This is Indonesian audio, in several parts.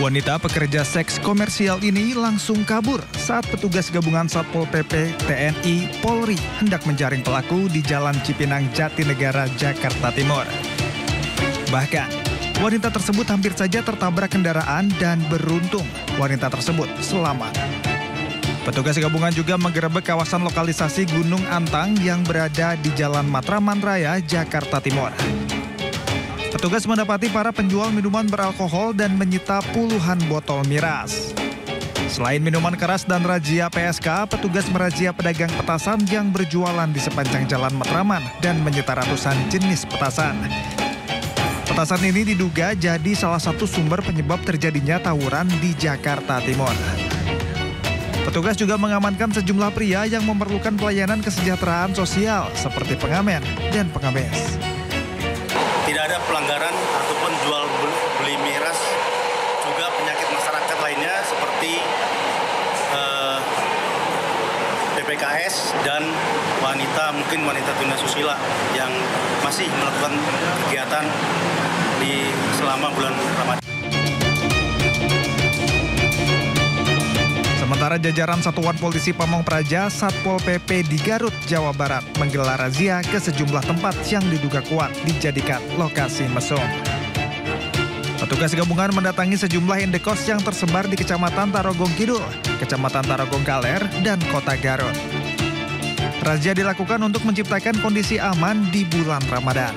Wanita pekerja seks komersial ini langsung kabur saat petugas gabungan Satpol PP, TNI, Polri hendak menjaring pelaku di Jalan Cipinang, Jatinegara, Jakarta Timur. Bahkan, wanita tersebut hampir saja tertabrak kendaraan dan beruntung wanita tersebut selamat. Petugas gabungan juga menggerebek kawasan lokalisasi Gunung Antang yang berada di Jalan Matraman Raya, Jakarta Timur. Petugas mendapati para penjual minuman beralkohol dan menyita puluhan botol miras. Selain minuman keras dan razia PSK, petugas merazia pedagang petasan yang berjualan di sepanjang Jalan Matraman dan menyita ratusan jenis petasan. Petasan ini diduga jadi salah satu sumber penyebab terjadinya tawuran di Jakarta Timur. Petugas juga mengamankan sejumlah pria yang memerlukan pelayanan kesejahteraan sosial seperti pengamen dan pengemis. Tidak ada pelanggaran ataupun jual beli miras, juga penyakit masyarakat lainnya seperti PPKS dan mungkin wanita tunasusila yang masih melakukan kegiatan selama bulan Ramadan. Sementara jajaran Satuan Polisi Pamong Praja Satpol PP di Garut, Jawa Barat menggelar razia ke sejumlah tempat yang diduga kuat dijadikan lokasi mesum. Petugas gabungan mendatangi sejumlah indekos yang tersebar di Kecamatan Tarogong Kidul, Kecamatan Tarogong Kaler, dan Kota Garut. Razia dilakukan untuk menciptakan kondisi aman di bulan Ramadan.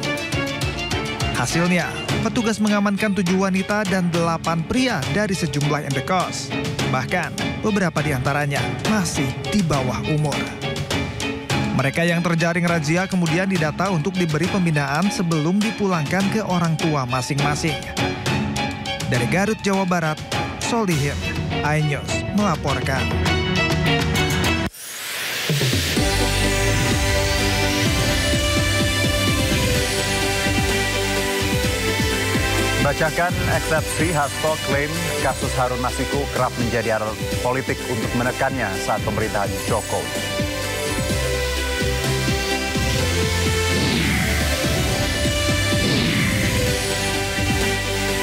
Hasilnya, petugas mengamankan 7 wanita dan 8 pria dari sejumlah indekos. Bahkan, beberapa di antaranya masih di bawah umur. Mereka yang terjaring razia kemudian didata untuk diberi pembinaan sebelum dipulangkan ke orang tua masing-masing. Dari Garut, Jawa Barat, Solihin, iNews melaporkan. Bacakan eksepsi, Hasto klaim kasus Harun Masiku kerap menjadi alat politik untuk menekannya saat pemerintahan Jokowi.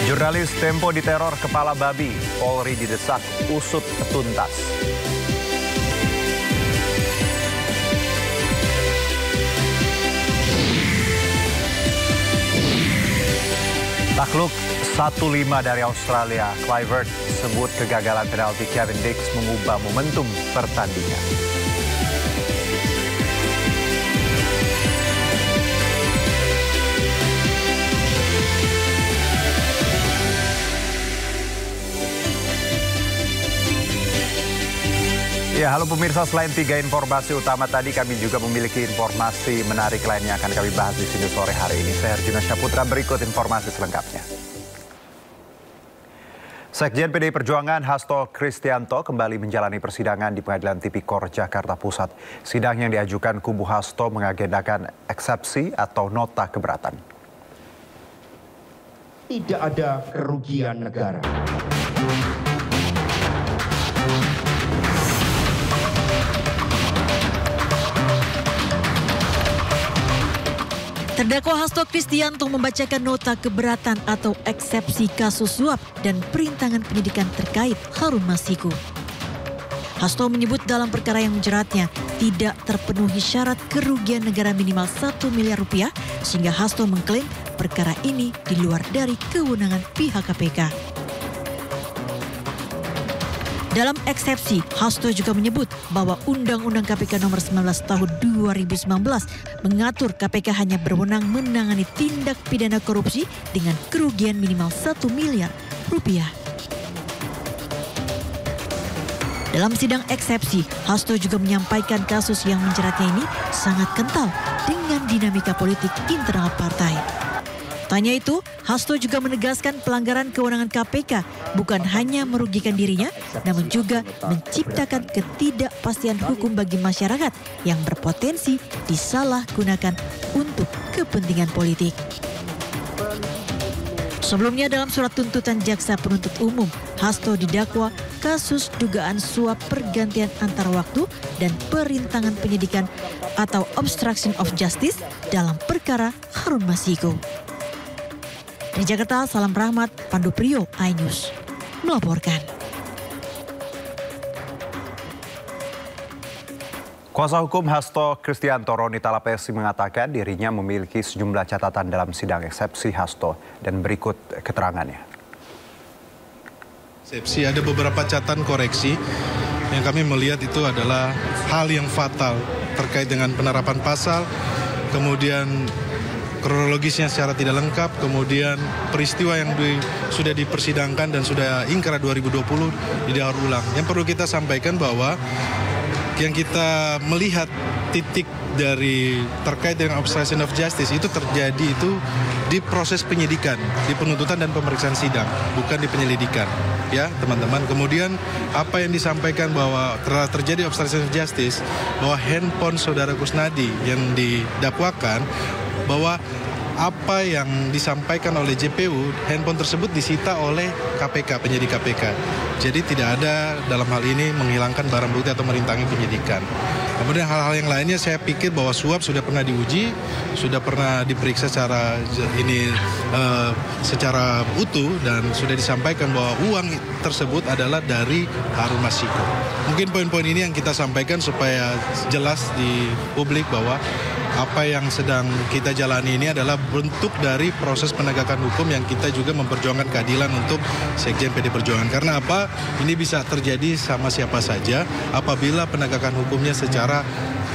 Jurnalis Tempo diteror kepala babi, Polri didesak usut tuntas. Takluk 1-5 dari Australia, Kluivert sebut kegagalan penalti Kevin Dix mengubah momentum pertandingan. Ya, halo pemirsa, selain 3 informasi utama tadi, kami juga memiliki informasi menarik lainnya yang akan kami bahas di sini sore hari ini. Saya Arjuna Syaputra, berikut informasi selengkapnya. Sekjen PDI Perjuangan Hasto Kristianto kembali menjalani persidangan di Pengadilan Tipikor Jakarta Pusat. Sidang yang diajukan kubu Hasto mengagendakan eksepsi atau nota keberatan. Tidak ada kerugian negara. Terdakwa Hasto Kristianto membacakan nota keberatan atau eksepsi kasus suap dan perintangan penyidikan terkait Harun Masiku. Hasto menyebut dalam perkara yang menjeratnya tidak terpenuhi syarat kerugian negara minimal 1 miliar rupiah, sehingga Hasto mengklaim perkara ini di luar dari kewenangan pihak KPK. Dalam eksepsi, Hasto juga menyebut bahwa Undang-Undang KPK nomor 19 tahun 2019 mengatur KPK hanya berwenang menangani tindak pidana korupsi dengan kerugian minimal 1 miliar rupiah. Dalam sidang eksepsi, Hasto juga menyampaikan kasus yang menjeratnya ini sangat kental dengan dinamika politik internal partai. Tanya itu, Hasto juga menegaskan pelanggaran kewenangan KPK bukan hanya merugikan dirinya, namun juga menciptakan ketidakpastian hukum bagi masyarakat yang berpotensi disalahgunakan untuk kepentingan politik. Sebelumnya dalam surat tuntutan jaksa penuntut umum, Hasto didakwa kasus dugaan suap pergantian antar waktu dan perintangan penyidikan atau obstruction of justice dalam perkara Harun Masiku. Di Jakarta, Salam Rahmat, Pandu Priyo, iNews. melaporkan. Kuasa hukum Hasto Kristianto Roni Talapesi mengatakan dirinya memiliki sejumlah catatan dalam sidang eksepsi Hasto dan berikut keterangannya. Eksepsi ada beberapa catatan koreksi yang kami melihat itu adalah hal yang fatal terkait dengan penerapan pasal, kemudian kronologisnya secara tidak lengkap, kemudian peristiwa yang sudah dipersidangkan dan sudah ingkrah 2020 didaur ulang. Yang perlu kita sampaikan bahwa yang kita melihat titik dari terkait dengan obstruction of justice itu terjadi itu di proses penyidikan, di penuntutan dan pemeriksaan sidang, bukan di penyelidikan. Ya, teman-teman. Kemudian apa yang disampaikan bahwa telah terjadi obstruction of justice, bahwa handphone saudara Kusnadi yang didakwakan, bahwa apa yang disampaikan oleh JPU, handphone tersebut disita oleh KPK, penyidik KPK. Jadi tidak ada dalam hal ini menghilangkan barang bukti atau merintangi penyidikan. Kemudian hal-hal yang lainnya saya pikir bahwa suap sudah pernah diuji, sudah pernah diperiksa secara utuh dan sudah disampaikan bahwa uang tersebut adalah dari Harun Masiku. Mungkin poin-poin ini yang kita sampaikan supaya jelas di publik bahwa apa yang sedang kita jalani ini adalah bentuk dari proses penegakan hukum yang kita juga memperjuangkan keadilan untuk Sekjen PD Perjuangan. Karena apa? Ini bisa terjadi sama siapa saja apabila penegakan hukumnya secara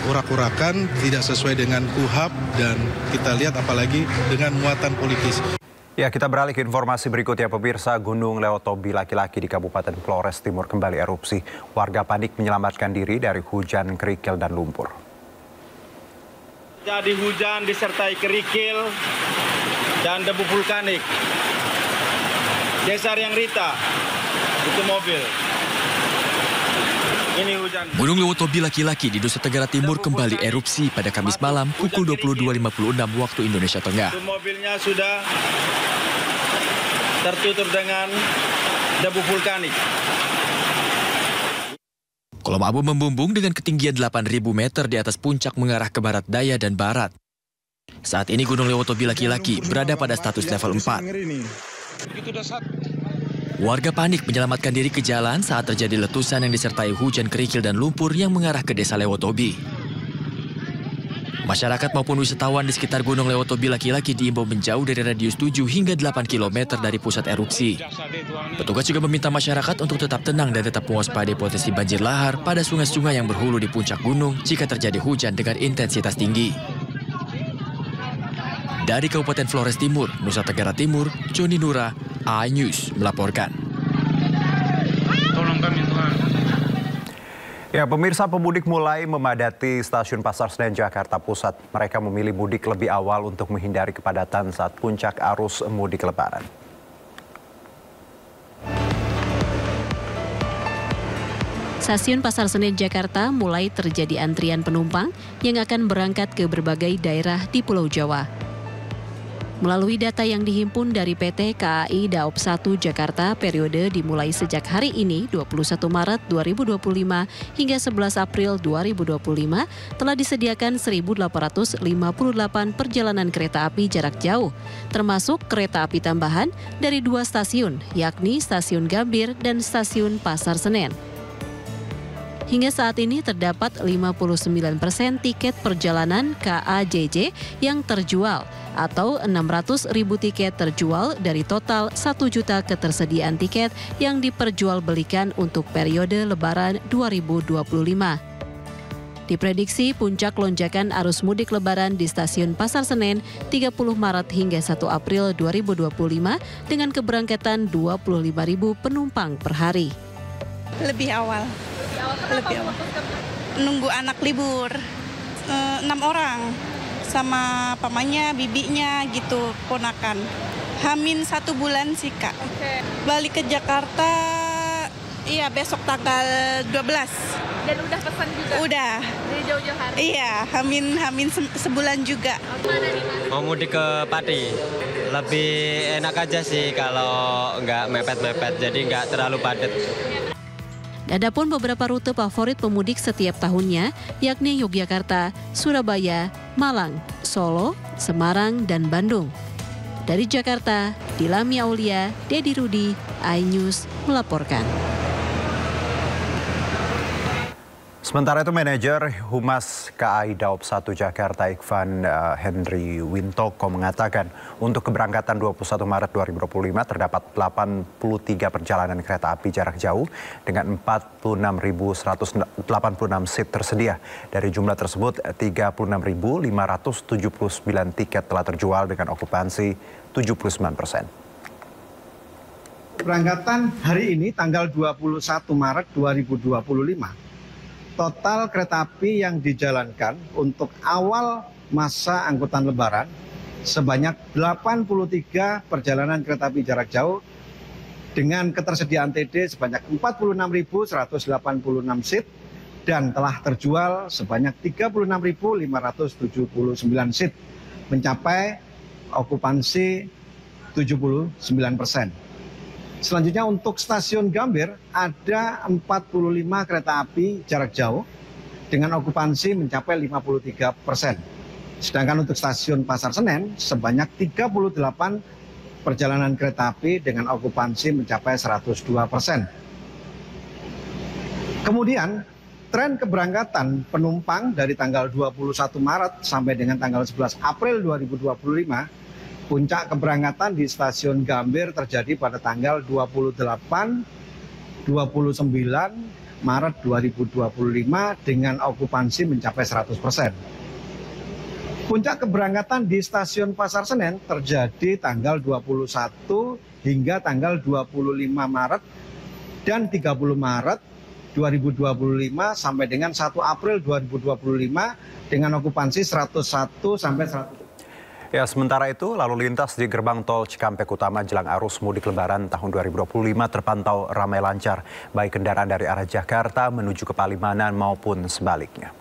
urak-urakan, tidak sesuai dengan KUHAP, dan kita lihat apalagi dengan muatan politis. Ya, kita beralih ke informasi berikutnya, pemirsa. Gunung Lewotobi laki-laki di Kabupaten Flores Timur kembali erupsi. Warga panik menyelamatkan diri dari hujan kerikil dan lumpur. Jadi hujan disertai kerikil dan debu vulkanik. Desa Riang Rita, itu mobil. Ini hujan. Gunung Lewotobi laki-laki di Nusa Tenggara Timur kembali erupsi pada Kamis malam pukul 22.56 waktu Indonesia Tengah. Itu mobilnya sudah tertutup dengan debu vulkanik. Kolom abu membumbung dengan ketinggian 8.000 meter di atas puncak mengarah ke barat daya dan barat. Saat ini Gunung Lewotobi laki-laki berada pada status level 4. Warga panik menyelamatkan diri ke jalan saat terjadi letusan yang disertai hujan kerikil dan lumpur yang mengarah ke desa Lewotobi. Masyarakat maupun wisatawan di sekitar Gunung Lewotobi laki-laki diimbau menjauh dari radius 7 hingga 8 km dari pusat erupsi. Petugas juga meminta masyarakat untuk tetap tenang dan tetap mewaspadai potensi banjir lahar pada sungai-sungai yang berhulu di puncak gunung jika terjadi hujan dengan intensitas tinggi. Dari Kabupaten Flores Timur, Nusa Tenggara Timur, Joni Nura, iNews melaporkan. Tolong kami Tuhan. Ya, pemirsa, pemudik mulai memadati stasiun Pasar Senen Jakarta Pusat. Mereka memilih mudik lebih awal untuk menghindari kepadatan saat puncak arus mudik Lebaran. Stasiun Pasar Senen Jakarta mulai terjadi antrian penumpang yang akan berangkat ke berbagai daerah di Pulau Jawa. Melalui data yang dihimpun dari PT KAI Daop 1 Jakarta periode dimulai sejak hari ini 21 Maret 2025 hingga 11 April 2025 telah disediakan 1.858 perjalanan kereta api jarak jauh, termasuk kereta api tambahan dari 2 stasiun, yakni Stasiun Gambir dan Stasiun Pasar Senen. Hingga saat ini terdapat 59% tiket perjalanan KAJJ yang terjual atau 600.000 tiket terjual dari total 1 juta ketersediaan tiket yang diperjualbelikan untuk periode Lebaran 2025. Diprediksi puncak lonjakan arus mudik Lebaran di Stasiun Pasar Senen 30 Maret hingga 1 April 2025 dengan keberangkatan 25.000 penumpang per hari. Lebih awal. Nunggu anak libur 6 orang sama pamannya, bibinya gitu, ponakan. Hamin 1 bulan sih Kak. Balik ke Jakarta iya besok tanggal 12. Dan udah pesan juga? Udah. Dari jauh-jauh hari? Iya, hamin sebulan juga. Mau mudik ke Pati. Lebih enak aja sih kalau nggak mepet-mepet, jadi nggak terlalu padat. Adapun beberapa rute favorit pemudik setiap tahunnya, yakni Yogyakarta, Surabaya, Malang, Solo, Semarang, dan Bandung. Dari Jakarta, Dilami Aulia, Dedi Rudi, iNews melaporkan. Sementara itu, Manajer Humas KAI Daob 1 Jakarta Ikhvan Henry Wintoko mengatakan untuk keberangkatan 21 Maret 2025 terdapat 83 perjalanan kereta api jarak jauh dengan 46.186 seat tersedia. Dari jumlah tersebut, 36.579 tiket telah terjual dengan okupansi 79%. Keberangkatan hari ini tanggal 21 Maret 2025. Total kereta api yang dijalankan untuk awal masa angkutan lebaran sebanyak 83 perjalanan kereta api jarak jauh dengan ketersediaan TD sebanyak 46.186 seat dan telah terjual sebanyak 36.579 seat, mencapai okupansi 79%. Selanjutnya untuk stasiun Gambir ada 45 kereta api jarak jauh dengan okupansi mencapai 53%. Sedangkan untuk stasiun Pasar Senen sebanyak 38 perjalanan kereta api dengan okupansi mencapai 102%. Kemudian tren keberangkatan penumpang dari tanggal 21 Maret sampai dengan tanggal 11 April 2025, puncak keberangkatan di stasiun Gambir terjadi pada tanggal 28, 29 Maret 2025 dengan okupansi mencapai 100%. Puncak keberangkatan di stasiun Pasar Senen terjadi tanggal 21 hingga tanggal 25 Maret dan 30 Maret 2025 sampai dengan 1 April 2025 dengan okupansi 101 sampai 100%. Ya, sementara itu lalu lintas di gerbang tol Cikampek Utama jelang arus mudik Lebaran tahun 2025 terpantau ramai lancar, baik kendaraan dari arah Jakarta menuju ke Palimanan maupun sebaliknya.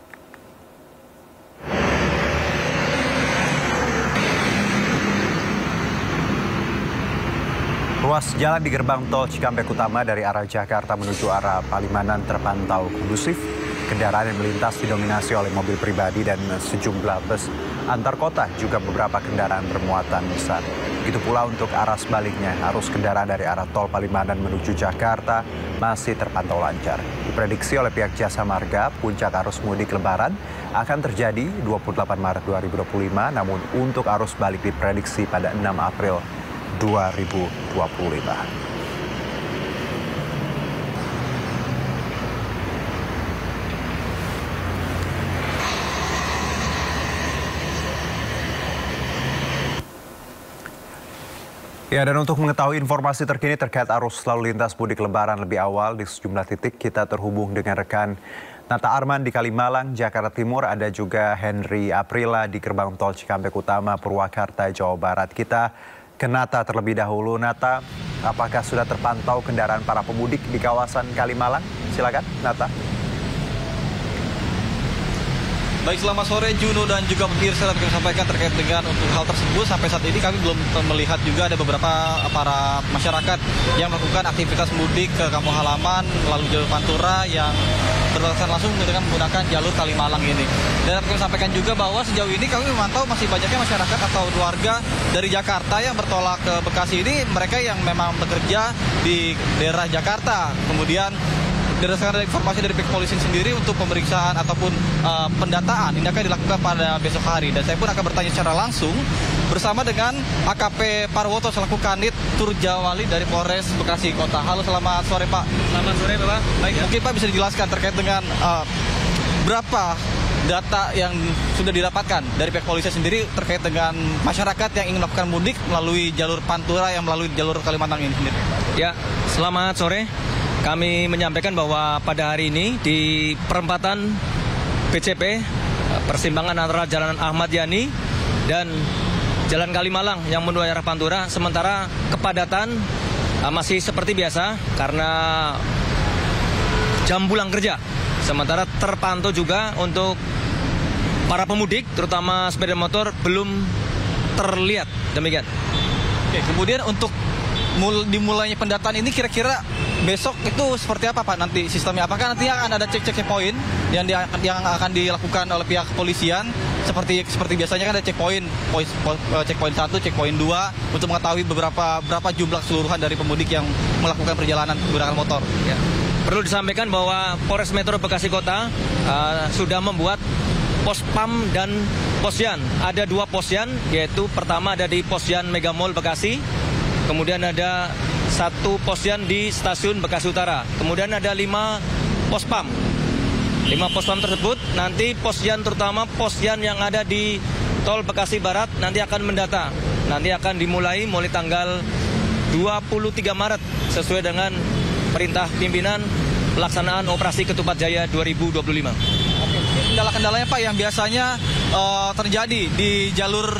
Ruas jalan di gerbang tol Cikampek Utama dari arah Jakarta menuju arah Palimanan terpantau kondusif. Kendaraan yang melintas didominasi oleh mobil pribadi dan sejumlah bus antar kota, juga beberapa kendaraan bermuatan besar. Begitu pula untuk arah sebaliknya, arus kendaraan dari arah tol Palimanan menuju Jakarta masih terpantau lancar. Diprediksi oleh pihak Jasa Marga, puncak arus mudik Lebaran akan terjadi 28 Maret 2025, namun untuk arus balik diprediksi pada 6 April 2025. Ya, dan untuk mengetahui informasi terkini terkait arus lalu lintas mudik Lebaran lebih awal di sejumlah titik, kita terhubung dengan rekan Nata Arman di Kalimalang, Jakarta Timur. Ada juga Henry Aprila di gerbang tol Cikampek Utama, Purwakarta, Jawa Barat. Kita ke Nata terlebih dahulu. Nata, apakah sudah terpantau kendaraan para pemudik di kawasan Kalimalang? Silakan, Nata. Baik, selamat sore Juno dan juga pemirsa, kami sampaikan terkait dengan untuk hal tersebut. Sampai saat ini kami belum melihat juga ada beberapa para masyarakat yang melakukan aktivitas mudik ke kampung halaman melalui jalur Pantura yang berbatasan langsung dengan menggunakan jalur Kalimalang ini. Dan kami sampaikan juga bahwa sejauh ini kami memantau masih banyaknya masyarakat atau warga dari Jakarta yang bertolak ke Bekasi ini, mereka yang memang bekerja di daerah Jakarta. Kemudian berdasarkan informasi dari pihak polisi sendiri untuk pemeriksaan ataupun pendataan ini akan dilakukan pada besok hari. Dan saya pun akan bertanya secara langsung bersama dengan AKP Parwoto selaku Kanit Turjawali dari Polres Bekasi Kota. Halo, selamat sore Pak. Selamat sore Bapak. Baik, mungkin Pak bisa dijelaskan terkait dengan berapa data yang sudah didapatkan dari pihak polisi sendiri terkait dengan masyarakat yang ingin melakukan mudik melalui jalur Pantura yang melalui jalur Kalimantan ini sendiri. Ya, selamat sore. Kami menyampaikan bahwa pada hari ini di perempatan PCP, persimpangan antara Jalan Ahmad Yani dan Jalan Kalimalang yang menuju arah Pantura, sementara kepadatan masih seperti biasa karena jam pulang kerja. Sementara terpantau juga untuk para pemudik, terutama sepeda motor, belum terlihat. Demikian. Oke, kemudian untuk dimulainya pendataan ini kira-kira besok itu seperti apa Pak nanti sistemnya? Apakah nanti akan ada cek-cek poin yang akan dilakukan oleh pihak kepolisian. Seperti biasanya kan ada checkpoint 1, checkpoint 2 untuk mengetahui berapa jumlah keseluruhan dari pemudik yang melakukan perjalanan menggunakan motor. Ya. Perlu disampaikan bahwa Polres Metro Bekasi Kota sudah membuat pos PAM dan posyan. Ada 2 posyan, yaitu pertama ada di posyan Mega Mall Bekasi, kemudian ada 1 posyan di Stasiun Bekasi Utara, kemudian ada 5 pos PAM. 5 pos PAM tersebut nanti posyan, terutama posyan yang ada di Tol Bekasi Barat nanti akan mendata. Nanti akan dimulai mulai tanggal 23 Maret sesuai dengan perintah pimpinan pelaksanaan operasi Ketupat Jaya 2025. Kendala-kendalanya Pak yang biasanya terjadi di jalur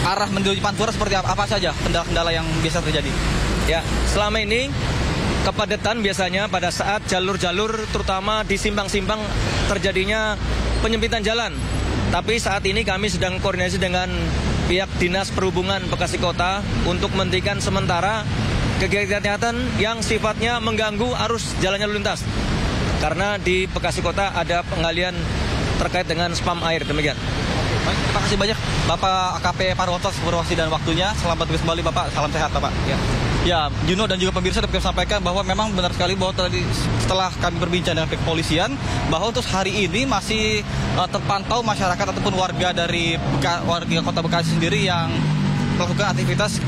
arah menuju Pantura seperti apa saja kendala-kendala yang biasa terjadi? Ya, selama ini kepadatan biasanya pada saat jalur-jalur terutama di simpang-simpang terjadinya penyempitan jalan. Tapi saat ini kami sedang koordinasi dengan pihak Dinas Perhubungan Bekasi Kota untuk menghentikan sementara kegiatan yang sifatnya mengganggu arus jalannya lalu lintas. Karena di Bekasi Kota ada pengalian terkait dengan spam air, demikian. Baik, terima kasih banyak Bapak AKP Parwoto informasi dan waktunya. Selamat bertugas kembali Bapak, salam sehat Bapak. Ya, Juno dan juga pemirsa dapat kami sampaikan bahwa memang benar sekali bahwa tadi setelah kami berbincang dengan pihak kepolisian bahwa untuk hari ini masih terpantau masyarakat ataupun warga dari warga Kota Bekasi sendiri yang melakukan aktivitas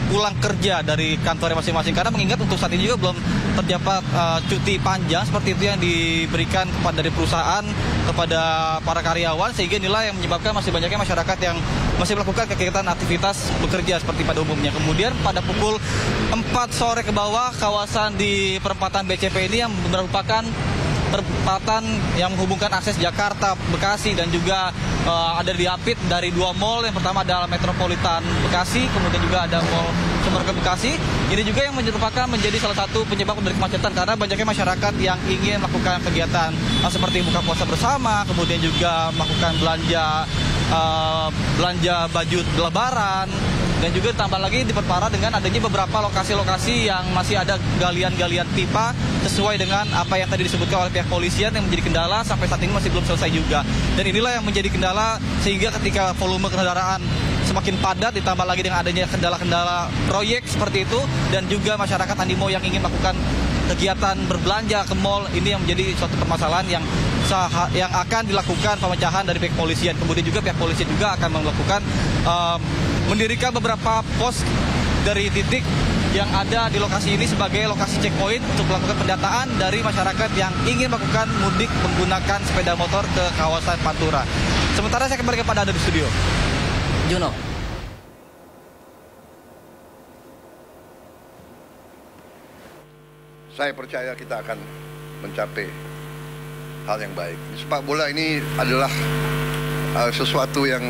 pulang kerja dari kantornya masing-masing, karena mengingat untuk saat ini juga belum terdapat cuti panjang seperti itu yang diberikan kepada dari perusahaan kepada para karyawan, sehingga inilah yang menyebabkan masih banyaknya masyarakat yang masih melakukan kegiatan aktivitas bekerja seperti pada umumnya. Kemudian pada pukul 4 sore ke bawah, kawasan di perempatan BCP ini yang merupakan perempatan yang menghubungkan akses Jakarta, Bekasi, dan juga ada diapit dari 2 mall. Yang pertama adalah Metropolitan Bekasi, kemudian juga ada Mall Sumberke Bekasi. Ini juga yang merupakan menjadi salah satu penyebab dari kemacetan, karena banyaknya masyarakat yang ingin melakukan kegiatan seperti buka puasa bersama, kemudian juga melakukan belanja baju lebaran. Dan juga ditambah lagi diperparah dengan adanya beberapa lokasi-lokasi yang masih ada galian-galian pipa sesuai dengan apa yang tadi disebutkan oleh pihak polisian yang menjadi kendala sampai saat ini masih belum selesai juga. Dan inilah yang menjadi kendala sehingga ketika volume kendaraan semakin padat ditambah lagi dengan adanya kendala-kendala proyek seperti itu dan juga masyarakat animo yang ingin melakukan kegiatan berbelanja ke mall, ini yang menjadi suatu permasalahan yang akan dilakukan pemecahan dari pihak polisian. Kemudian juga pihak polisian juga akan melakukan mendirikan beberapa pos dari titik yang ada di lokasi ini sebagai lokasi checkpoint untuk melakukan pendataan dari masyarakat yang ingin melakukan mudik menggunakan sepeda motor ke kawasan Pantura. Sementara saya kembali kepada Anda di studio. Juno. Saya percaya kita akan mencapai hal yang baik. Sepak bola ini adalah sesuatu yang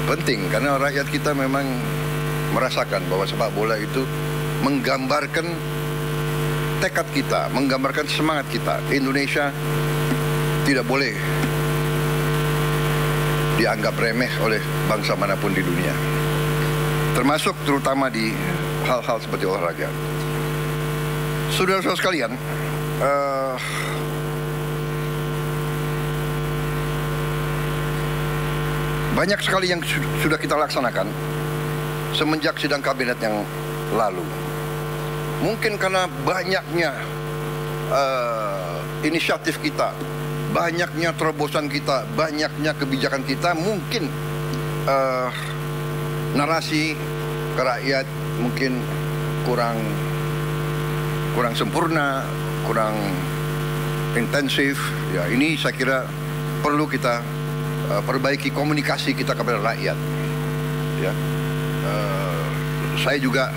penting karena rakyat kita memang merasakan bahwa sepak bola itu menggambarkan tekad kita, menggambarkan semangat kita. Indonesia tidak boleh dianggap remeh oleh bangsa manapun di dunia, termasuk terutama di hal-hal seperti olahraga. Saudara-saudara sekalian, banyak sekali yang sudah kita laksanakan semenjak sidang kabinet yang lalu. Mungkin karena banyaknya inisiatif kita, banyaknya terobosan kita, banyaknya kebijakan kita, mungkin narasi ke rakyat mungkin kurang sempurna, kurang intensif. Ya, ini saya kira perlu kita perbaiki komunikasi kita kepada rakyat. Ya, saya juga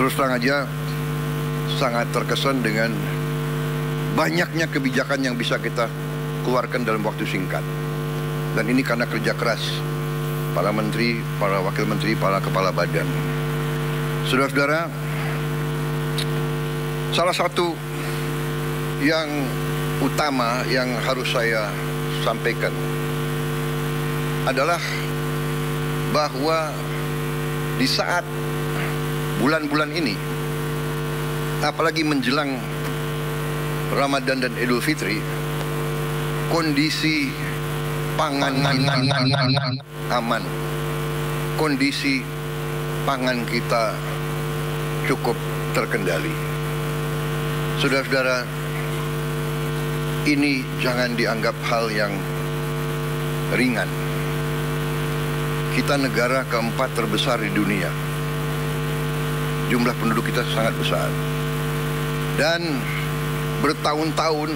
terus terang aja sangat terkesan dengan banyaknya kebijakan yang bisa kita keluarkan dalam waktu singkat. Dan ini karena kerja keras para menteri, para wakil menteri, para kepala badan. Saudara-saudara, salah satu yang utama yang harus saya sampaikan adalah bahwa di saat bulan-bulan ini, apalagi menjelang Ramadan dan Idul Fitri, kondisi pangan aman, kondisi pangan kita cukup terkendali. Saudara-saudara, ini jangan dianggap hal yang ringan. Kita negara keempat terbesar di dunia. Jumlah penduduk kita sangat besar. Dan bertahun-tahun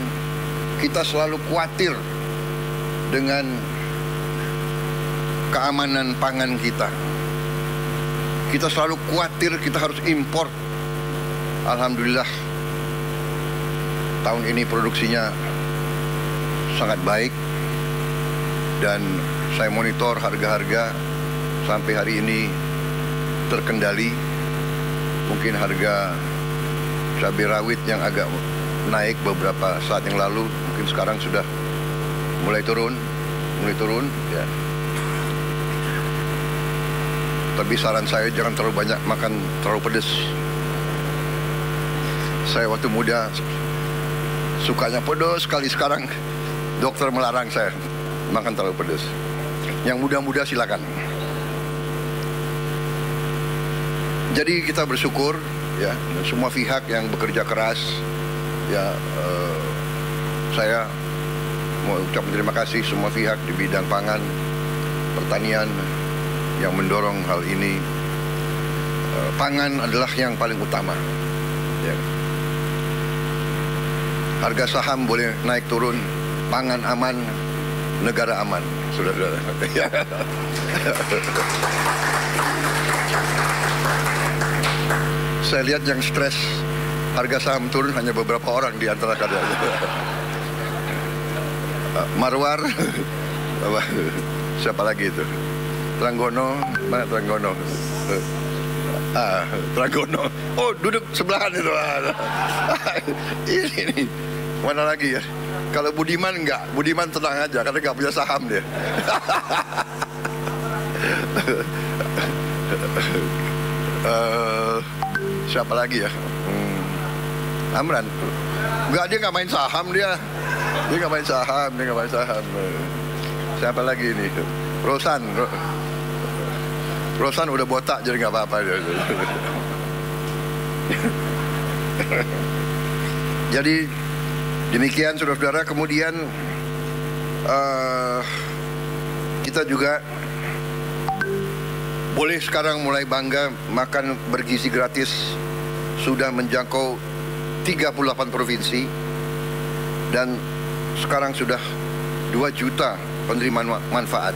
kita selalu khawatir dengan keamanan pangan kita. Kita selalu khawatir kita harus impor. Alhamdulillah, tahun ini produksinya sangat baik. Dan saya monitor harga-harga sampai hari ini terkendali. Mungkin harga cabai rawit yang agak naik beberapa saat yang lalu, mungkin sekarang sudah mulai turun ya. Tapi saran saya jangan terlalu banyak makan terlalu pedas. Saya waktu muda sukanya pedas sekali, sekarang dokter melarang saya makan terlalu pedas. Yang muda-muda silakan. Jadi kita bersyukur ya, semua pihak yang bekerja keras ya, saya mau ucapkan terima kasih semua pihak di bidang pangan, pertanian yang mendorong hal ini. Pangan adalah yang paling utama ya. Harga saham boleh naik turun, pangan aman, negara aman, saudara-saudara. Saya lihat yang stres harga saham turun hanya beberapa orang di antara kalian. Marwar, siapa lagi itu? Tranggono, mana Tranggono? Tranggono. Oh, duduk sebelahan itu. Ini mana lagi ya? Kalau Budiman enggak, Budiman tenang aja karena enggak punya saham dia. Siapa lagi ya? Amran. Enggak, dia enggak main saham dia. Dia enggak main saham, dia enggak main saham. Siapa lagi ini? Rosan. Rosan udah botak jadi enggak apa-apa dia. Jadi demikian saudara-saudara. Kemudian kita juga boleh sekarang mulai bangga makan bergizi gratis. Sudah menjangkau 38 provinsi dan sekarang sudah 2 juta penerima manfaat.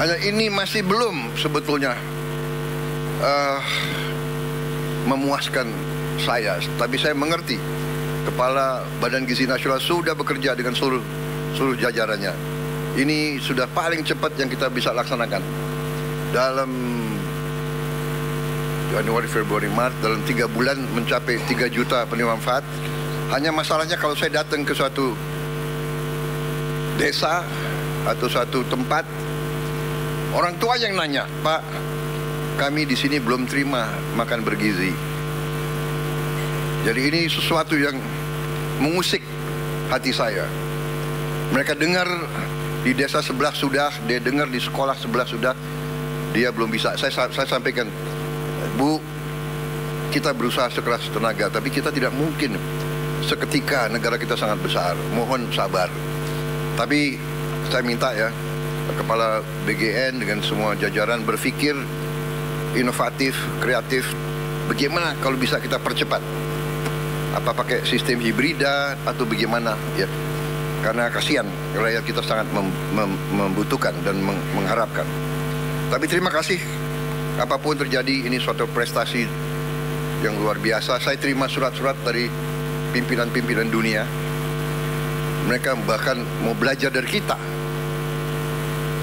Hanya ini masih belum sebetulnya memuaskan saya, tapi saya mengerti Kepala Badan Gizi Nasional sudah bekerja dengan seluruh jajarannya. Ini sudah paling cepat yang kita bisa laksanakan. Dalam Januari, Februari, Maret, dalam 3 bulan mencapai 3 juta penerima manfaat. Hanya masalahnya kalau saya datang ke suatu desa atau suatu tempat, orang tua yang nanya, Pak, kami di sini belum terima makan bergizi. Jadi ini sesuatu yang mengusik hati saya. Mereka dengar di desa sebelah sudah, dia dengar di sekolah sebelah sudah, dia belum bisa. Saya sampaikan, Bu, kita berusaha sekeras tenaga, tapi kita tidak mungkin seketika, negara kita sangat besar. Mohon sabar. Tapi saya minta ya, Kepala BGN dengan semua jajaran berpikir inovatif, kreatif. Bagaimana kalau bisa kita percepat? Apa pakai sistem hibrida atau bagaimana ya? Karena kasihan rakyat kita sangat membutuhkan dan mengharapkan. Tapi terima kasih, apapun terjadi ini suatu prestasi yang luar biasa. Saya terima surat-surat dari pimpinan-pimpinan dunia. Mereka bahkan mau belajar dari kita.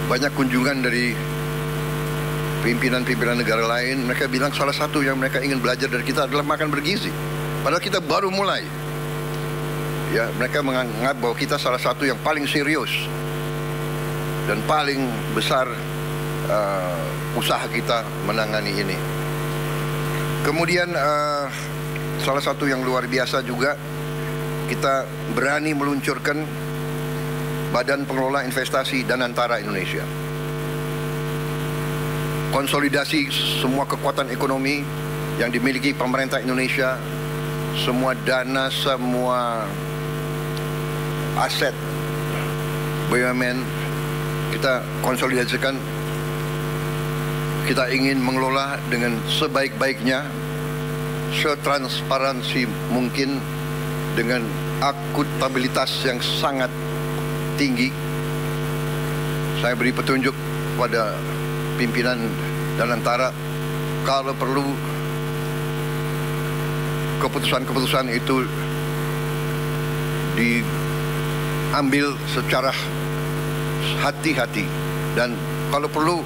Banyak kunjungan dari pimpinan-pimpinan negara lain. Mereka bilang salah satu yang mereka ingin belajar dari kita adalah makan bergizi. Padahal kita baru mulai. Ya, mereka menganggap bahwa kita salah satu yang paling serius dan paling besar usaha kita menangani ini. Kemudian salah satu yang luar biasa juga kita berani meluncurkan Badan Pengelola Investasi Danantara Indonesia. Konsolidasi semua kekuatan ekonomi yang dimiliki pemerintah Indonesia, semua dana, semua aset BUMN kita konsolidasikan. Kita ingin mengelola dengan sebaik-baiknya, setransparansi mungkin, dengan akuntabilitas yang sangat tinggi. Saya beri petunjuk pada pimpinan Danantara, kalau perlu keputusan-keputusan itu diambil secara hati-hati, dan kalau perlu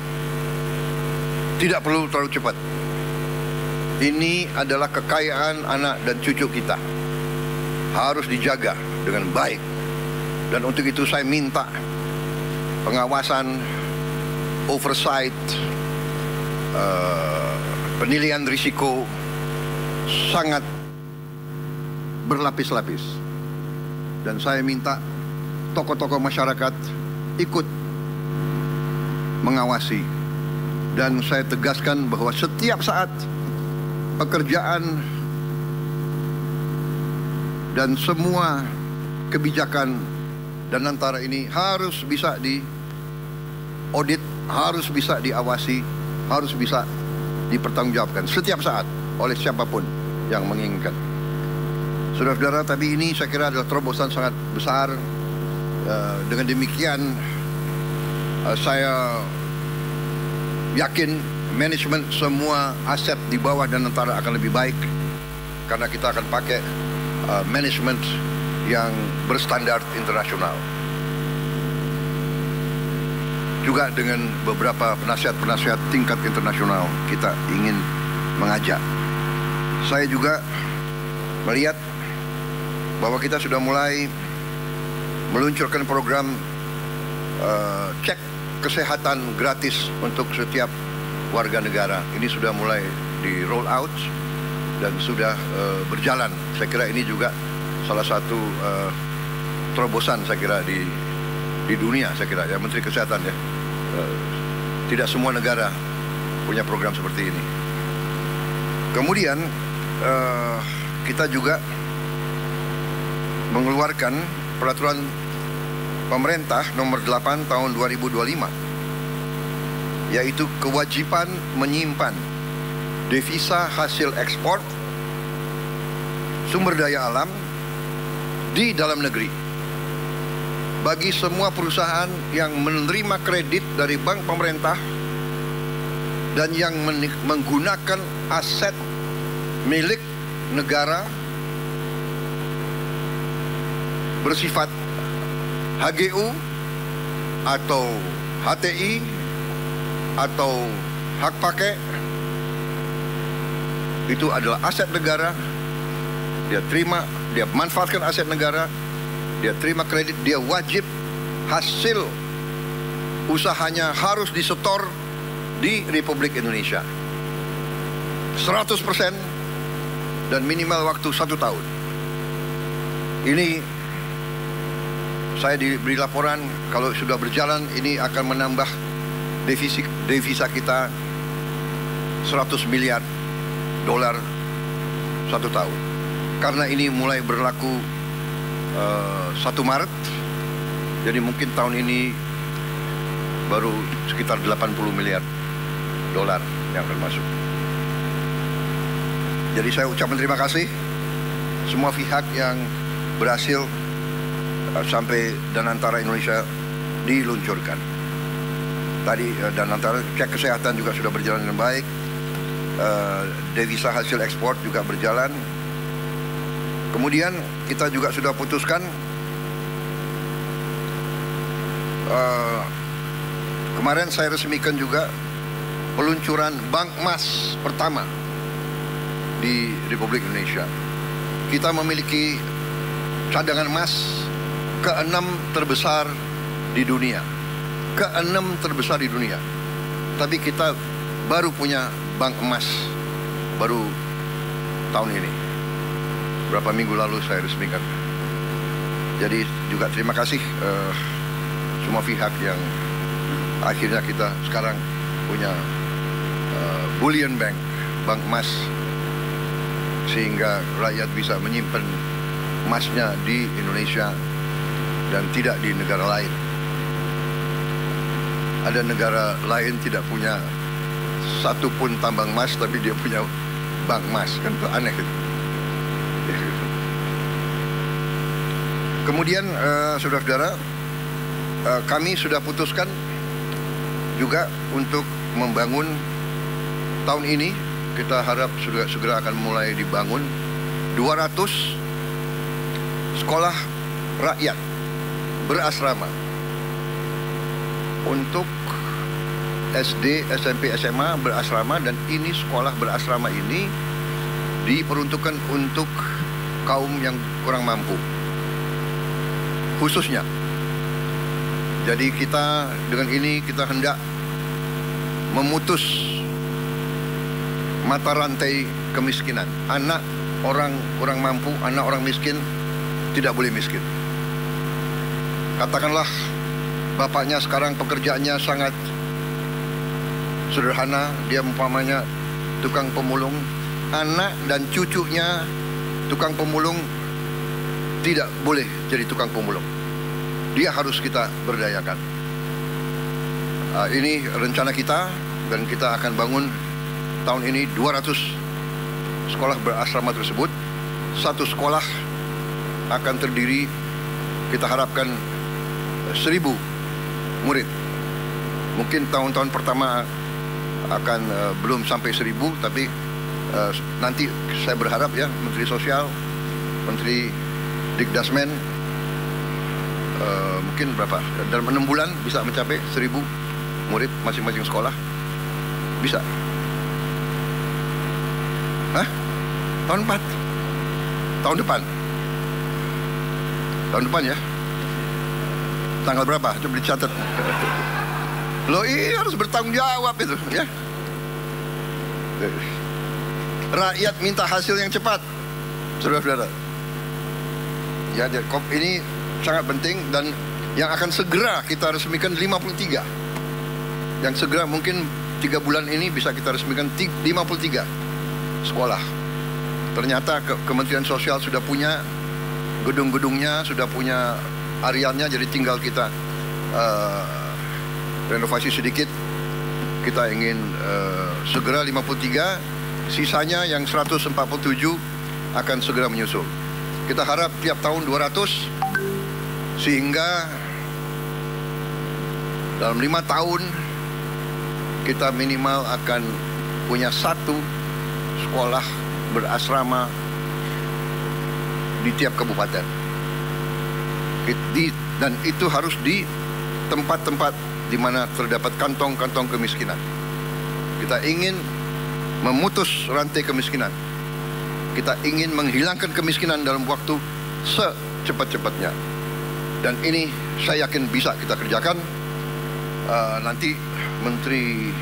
tidak perlu terlalu cepat. Ini adalah kekayaan anak dan cucu kita, harus dijaga dengan baik. Dan untuk itu saya minta pengawasan, oversight, penilaian risiko sangat berlapis-lapis. Dan saya minta tokoh-tokoh masyarakat ikut mengawasi. Dan saya tegaskan bahwa setiap saat pekerjaan dan semua kebijakan Danantara ini harus bisa diaudit, harus bisa diawasi, harus bisa dipertanggungjawabkan setiap saat oleh siapapun yang menginginkan. Saudara-saudara, tapi ini saya kira adalah terobosan sangat besar. Dengan demikian saya yakin manajemen semua aset di bawah Danantara akan lebih baik, karena kita akan pakai manajemen yang berstandar internasional. Juga dengan beberapa penasihat-penasihat tingkat internasional kita ingin mengajak. Saya juga melihat bahwa kita sudah mulai meluncurkan program cek kesehatan gratis untuk setiap warga negara. Ini sudah mulai di roll out dan sudah berjalan. Saya kira ini juga salah satu terobosan saya kira di dunia, saya kira ya, Menteri Kesehatan ya. Tidak semua negara punya program seperti ini. Kemudian kita juga mengeluarkan peraturan pemerintah nomor 8 tahun 2025, yaitu kewajiban menyimpan devisa hasil ekspor sumber daya alam di dalam negeri bagi semua perusahaan yang menerima kredit dari bank pemerintah dan yang menggunakan aset milik negara bersifat HGU atau HTI atau hak pakai. Itu adalah aset negara. Dia terima, dia manfaatkan aset negara, dia terima kredit, dia wajib hasil usahanya harus disetor di Republik Indonesia 100% dan minimal waktu 1 tahun. Ini saya diberi laporan kalau sudah berjalan ini akan menambah devisa kita 100 miliar dolar 1 tahun. Karena ini mulai berlaku 1 Maret, jadi mungkin tahun ini baru sekitar 80 miliar dolar yang akan masuk. Jadi saya ucapkan terima kasih semua pihak yang berhasil sampai Danantara Indonesia diluncurkan. Tadi Danantara cek kesehatan juga sudah berjalan dengan baik. Devisa hasil ekspor juga berjalan. Kemudian kita juga sudah putuskan kemarin saya resmikan juga peluncuran bank emas pertama di Republik Indonesia. Kita memiliki cadangan emas ke-6 terbesar di dunia. Ke-6 terbesar di dunia. Tapi kita baru punya bank emas baru tahun ini. Berapa minggu lalu saya resmikan. Jadi juga terima kasih semua pihak yang akhirnya kita sekarang punya bullion bank, bank emas, sehingga rakyat bisa menyimpan emasnya di Indonesia dan tidak di negara lain. Ada negara lain tidak punya satu pun tambang emas, tapi dia punya bank emas, kan itu aneh. Kemudian saudara-saudara, kami sudah putuskan juga untuk membangun tahun ini, kita harap segera akan mulai dibangun 200 sekolah rakyat berasrama untuk SD, SMP, SMA berasrama, dan ini sekolah berasrama ini diperuntukkan untuk kaum yang kurang mampu khususnya. Jadi kita dengan ini kita hendak memutus mata rantai kemiskinan. Anak orang kurang mampu, anak orang miskin tidak boleh miskin. Katakanlah bapaknya sekarang pekerjaannya sangat sederhana, dia umpamanya tukang pemulung, anak dan cucunya tukang pemulung tidak boleh jadi tukang pemulung. Dia harus kita berdayakan. Ini rencana kita, dan kita akan bangun tahun ini 200 sekolah berasrama tersebut. Satu sekolah akan terdiri, kita harapkan 1000 murid. Mungkin tahun-tahun pertama akan belum sampai 1000, tapi nanti saya berharap ya Menteri Sosial, Menteri Dikdasmen, mungkin berapa, dalam 6 bulan bisa mencapai 1000 murid masing-masing sekolah. Bisa. Hah? Tahun 4? Tahun depan? Tahun depan ya? Tanggal berapa? Coba dicatat. Loh, ini harus bertanggung jawab itu ya. Rakyat minta hasil yang cepat, saudara-saudara. Ya, ini sangat penting, dan yang akan segera kita resmikan 53. Yang segera mungkin 3 bulan ini bisa kita resmikan 53 sekolah. Ternyata Kementerian Sosial sudah punya gedung-gedungnya, sudah punya arealnya, jadi tinggal kita renovasi sedikit. Kita ingin segera 53, sisanya yang 147 akan segera menyusul. Kita harap tiap tahun 200, sehingga dalam 5 tahun kita minimal akan punya 1 sekolah berasrama di tiap kabupaten. Dan itu harus di tempat-tempat di mana terdapat kantong-kantong kemiskinan. Kita ingin memutus rantai kemiskinan. Kita ingin menghilangkan kemiskinan dalam waktu secepat-cepatnya. Dan ini saya yakin bisa kita kerjakan. Nanti Menteri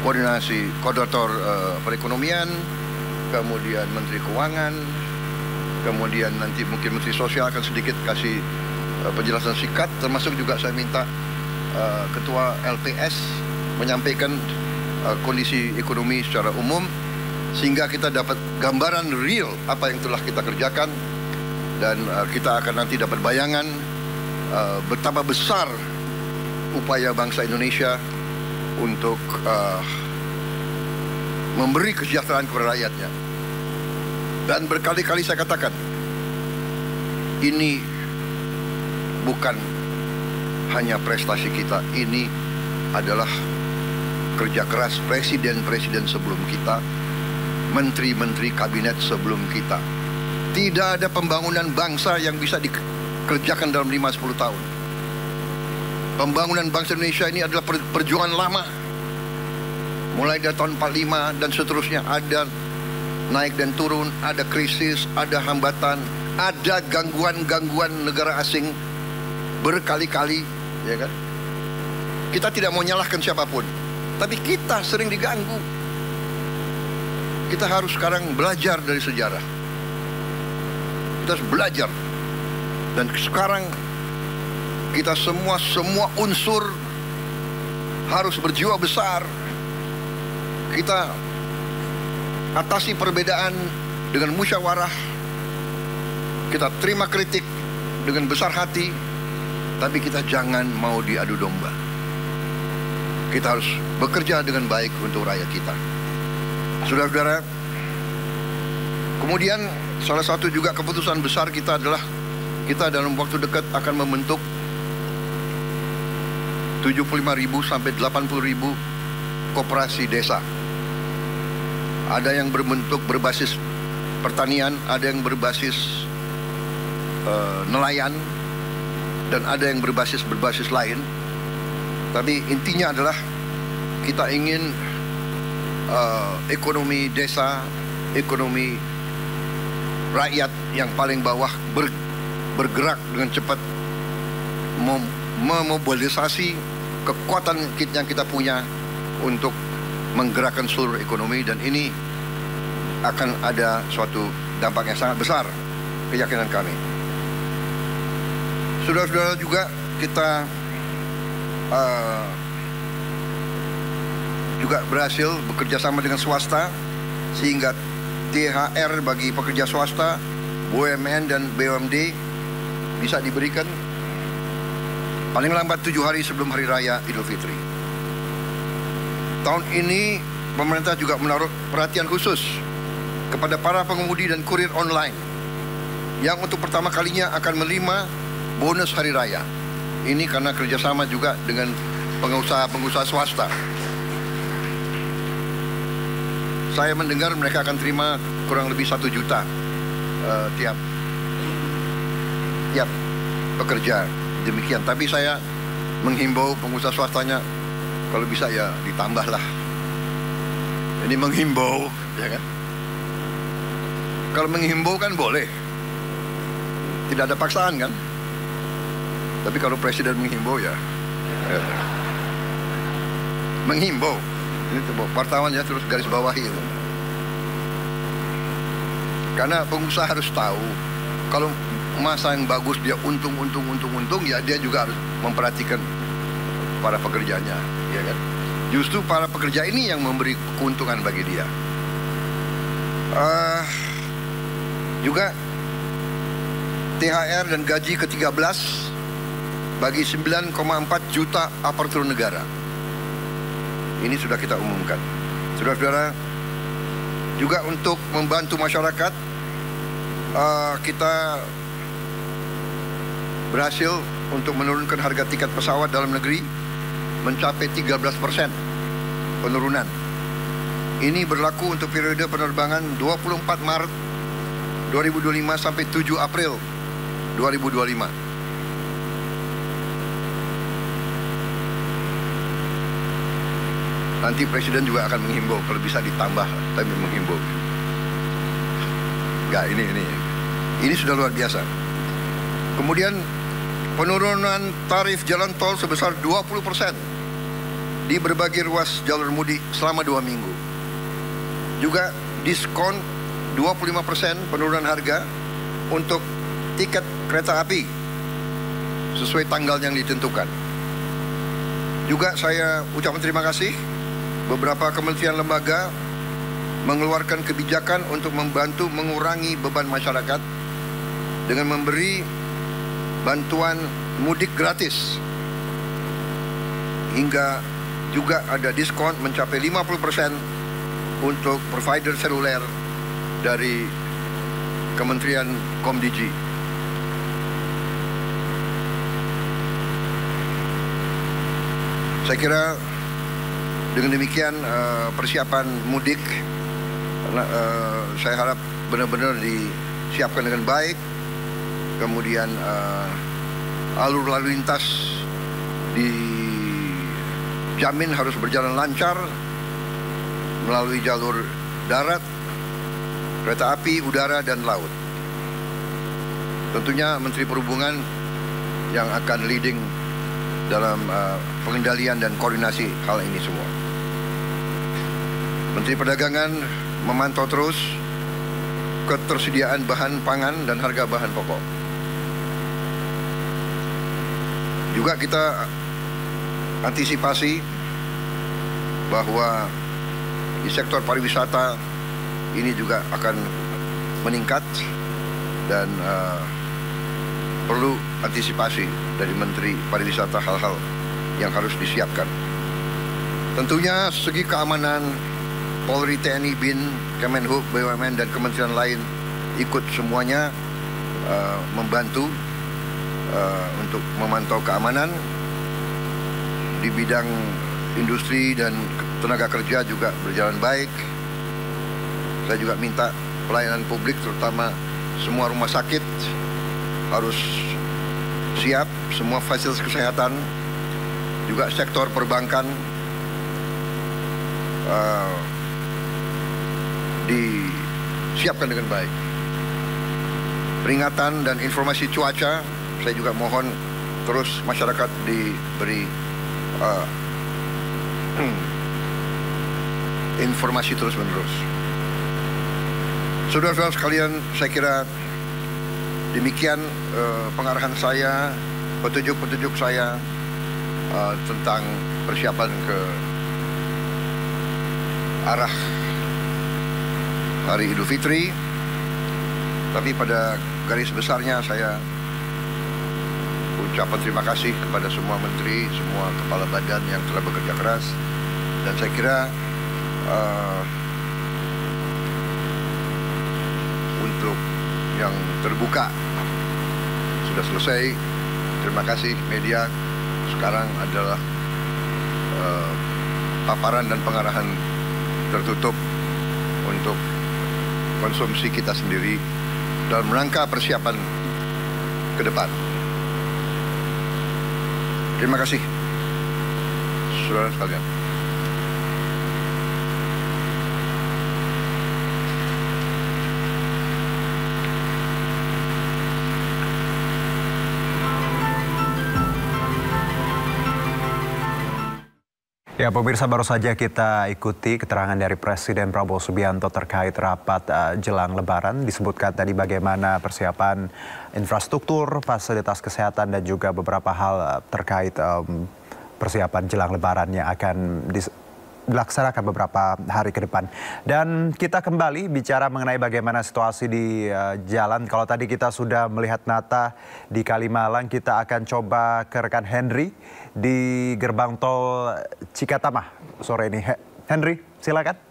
Koordinator Perekonomian, kemudian Menteri Keuangan, kemudian nanti mungkin Menteri Sosial akan sedikit kasih penjelasan singkat, termasuk juga saya minta Ketua LPS menyampaikan kondisi ekonomi secara umum, sehingga kita dapat gambaran real apa yang telah kita kerjakan, dan kita akan nanti dapat bayangan betapa besar upaya bangsa Indonesia untuk memberi kesejahteraan kepada rakyatnya. Dan berkali-kali saya katakan, ini bukan hanya prestasi kita, ini adalah kerja keras presiden-presiden sebelum kita, menteri-menteri kabinet sebelum kita. Tidak ada pembangunan bangsa yang bisa dikerjakan dalam 5-10 tahun. Pembangunan bangsa Indonesia ini adalah perjuangan lama. Mulai dari tahun 45 dan seterusnya, ada naik dan turun, ada krisis, ada hambatan, ada gangguan-gangguan negara asing berkali-kali, ya kan? Kita tidak mau nyalahkan siapapun, tapi kita sering diganggu. Kita harus sekarang belajar dari sejarah. Kita harus belajar Dan sekarang kita semua unsur harus berjiwa besar. Kita atasi perbedaan dengan musyawarah. Kita terima kritik dengan besar hati, tapi kita jangan mau diadu domba. Kita harus bekerja dengan baik untuk rakyat kita. Saudara-saudara, kemudian salah satu juga keputusan besar kita adalah kita dalam waktu dekat akan membentuk 75.000 sampai 80.000 koperasi desa. Ada yang berbasis pertanian, ada yang berbasis nelayan, dan ada yang berbasis lain. Tapi intinya adalah kita ingin ekonomi desa, ekonomi rakyat yang paling bawah bergerak dengan cepat, memobilisasi kekuatan yang kita punya untuk menggerakkan seluruh ekonomi, dan ini akan ada suatu dampak yang sangat besar, keyakinan kami. Saudara-saudara, juga kita juga berhasil bekerja sama dengan swasta sehingga THR bagi pekerja swasta, BUMN dan BUMD bisa diberikan paling lambat 7 hari sebelum Hari Raya Idul Fitri. Tahun ini pemerintah juga menaruh perhatian khusus kepada para pengemudi dan kurir online yang untuk pertama kalinya akan menerima bonus Hari Raya. Ini karena kerjasama juga dengan pengusaha-pengusaha swasta. Saya mendengar mereka akan terima kurang lebih 1 juta tiap pekerja, demikian. Tapi saya menghimbau pengusaha swastanya, kalau bisa ya ditambahlah. Ini menghimbau, ya kan? Kalau menghimbau kan boleh, tidak ada paksaan kan? Tapi kalau presiden menghimbau ya. Menghimbau. Ini wartawan ya, terus garis bawahi itu. Karena pengusaha harus tahu, kalau masa yang bagus dia untung, ya dia juga harus memperhatikan para pekerjanya, ya kan? Justru para pekerja ini yang memberi keuntungan bagi dia. Juga THR dan gaji ke-13 bagi 9,4 juta aparatur negara. Ini sudah kita umumkan. Saudara-saudara, juga untuk membantu masyarakat, kita berhasil untuk menurunkan harga tiket pesawat dalam negeri mencapai 13% penurunan. Ini berlaku untuk periode penerbangan 24 Maret 2025 sampai 7 April 2025. Nanti Presiden juga akan menghimbau, kalau bisa ditambah, tapi menghimbau. Enggak, ini sudah luar biasa. Kemudian penurunan tarif jalan tol sebesar 20% di berbagai ruas jalur mudik selama 2 minggu. Juga diskon 25% penurunan harga untuk tiket kereta api sesuai tanggal yang ditentukan. Juga saya ucapkan terima kasih, beberapa kementerian lembaga mengeluarkan kebijakan untuk membantu mengurangi beban masyarakat dengan memberi bantuan mudik gratis, hingga juga ada diskon mencapai 50% untuk provider seluler dari Kementerian Komdigi. Saya kira dengan demikian persiapan mudik, saya harap benar-benar disiapkan dengan baik. Kemudian alur lalu lintas dijamin harus berjalan lancar melalui jalur darat, kereta api, udara, dan laut. Tentunya Menteri Perhubungan yang akan leading dalam pengendalian dan koordinasi hal ini semua. Menteri Perdagangan memantau terus ketersediaan bahan pangan dan harga bahan pokok. Juga kita antisipasi bahwa di sektor pariwisata ini juga akan meningkat dan perlu antisipasi dari Menteri Pariwisata hal-hal yang harus disiapkan. Tentunya segi keamanan Polri, TNI, BIN, Kemenhub, BUMN dan kementerian lain ikut semuanya membantu untuk memantau keamanan di bidang industri dan tenaga kerja juga berjalan baik. Saya juga minta pelayanan publik terutama semua rumah sakit harus siap, semua fasilitas kesehatan, juga sektor perbankan disiapkan dengan baik. Peringatan dan informasi cuaca, saya juga mohon terus masyarakat diberi informasi terus-menerus. Saudara-saudara sekalian, saya kira demikian pengarahan saya, petunjuk-petunjuk saya tentang persiapan ke arah Hari Idul Fitri. Tapi pada garis besarnya saya ucapan terima kasih kepada semua menteri, semua kepala badan yang telah bekerja keras. Dan saya kira untuk yang terbuka sudah selesai. Terima kasih media. Sekarang adalah paparan dan pengarahan tertutup untuk konsumsi kita sendiri dalam rangka persiapan ke depan. Terima kasih, saudara sekalian. Ya, pemirsa, baru saja kita ikuti keterangan dari Presiden Prabowo Subianto terkait rapat jelang Lebaran. Disebutkan tadi bagaimana persiapan infrastruktur, fasilitas kesehatan, dan juga beberapa hal terkait persiapan jelang Lebaran yang akan dilaksanakan beberapa hari ke depan. Dan kita kembali bicara mengenai bagaimana situasi di jalan. Kalau tadi kita sudah melihat Nata di Kalimalang, kita akan coba ke rekan Henry di gerbang tol Cikatama sore ini. Henry, silakan.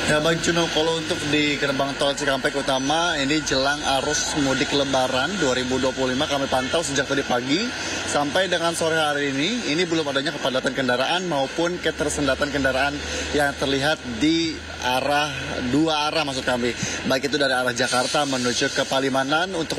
Ya baik Juno, kalau untuk di gerbang tol Cikampek Utama ini jelang arus mudik Lebaran 2025 kami pantau sejak tadi pagi sampai dengan sore hari ini belum adanya kepadatan kendaraan maupun ketersendatan kendaraan yang terlihat di dua arah maksud kami, baik itu dari arah Jakarta menuju ke Palimanan untuk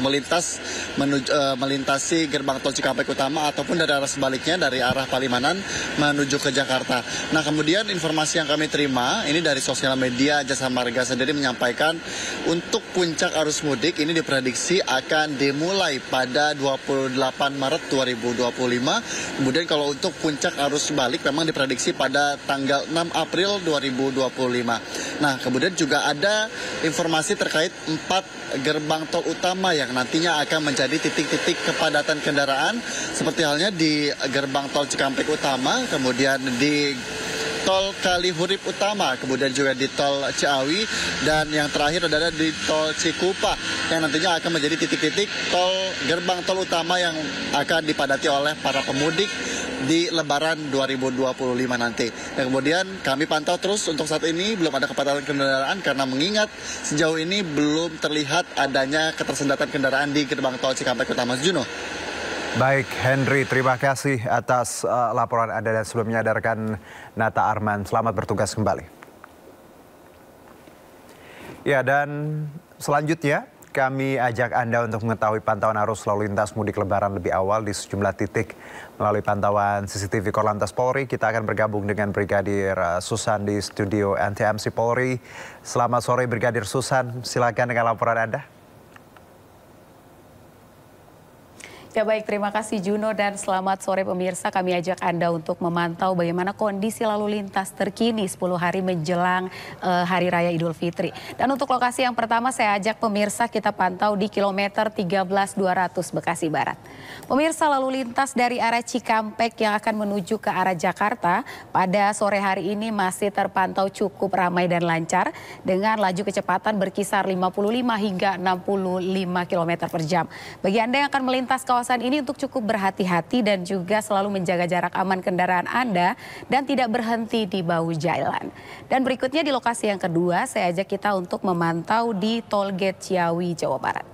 melintasi gerbang tol Cikampek Utama ataupun dari arah sebaliknya dari arah Palimanan menuju ke Jakarta. Nah kemudian informasi yang kami terima ini dari sosial media, Jasa Marga sendiri menyampaikan untuk puncak arus mudik ini diprediksi akan dimulai pada 28 Maret 2025. Kemudian kalau untuk puncak arus balik memang diprediksi pada tanggal 6 April 2025. Nah, kemudian juga ada informasi terkait 4 gerbang tol utama yang nantinya akan menjadi titik-titik kepadatan kendaraan seperti halnya di gerbang tol Cikampek Utama, kemudian di tol Kalihurip Utama, kemudian juga di tol Ciawi, dan yang terakhir adalah di tol Cikupa yang nantinya akan menjadi titik-titik gerbang tol utama yang akan dipadati oleh para pemudik di Lebaran 2025 nanti. Dan kemudian kami pantau terus untuk saat ini belum ada kepadatan kendaraan karena mengingat sejauh ini belum terlihat adanya ketersendatan kendaraan di gerbang tol Cikampek Utama. Juno. Baik, Henry, terima kasih atas laporan Anda dan sebelumnya ada rekan Nata Arman. Selamat bertugas kembali. Ya, dan selanjutnya kami ajak Anda untuk mengetahui pantauan arus lalu lintas mudik Lebaran lebih awal di sejumlah titik melalui pantauan CCTV Korlantas Polri. Kita akan bergabung dengan Brigadir Susan di studio NTMC Polri. Selamat sore Brigadir Susan, silakan dengan laporan Anda. Ya baik, terima kasih Juno dan selamat sore pemirsa. Kami ajak Anda untuk memantau bagaimana kondisi lalu lintas terkini 10 hari menjelang Hari Raya Idul Fitri. Dan untuk lokasi yang pertama saya ajak pemirsa kita pantau di kilometer 13.200 Bekasi Barat. Pemirsa, lalu lintas dari arah Cikampek yang akan menuju ke arah Jakarta pada sore hari ini masih terpantau cukup ramai dan lancar dengan laju kecepatan berkisar 55 hingga 65 km per jam. Bagi Anda yang akan melintas kawasan ini untuk cukup berhati-hati dan juga selalu menjaga jarak aman kendaraan Anda dan tidak berhenti di bahu jalan. Dan berikutnya di lokasi yang kedua saya ajak kita untuk memantau di Tolgate Ciawi, Jawa Barat.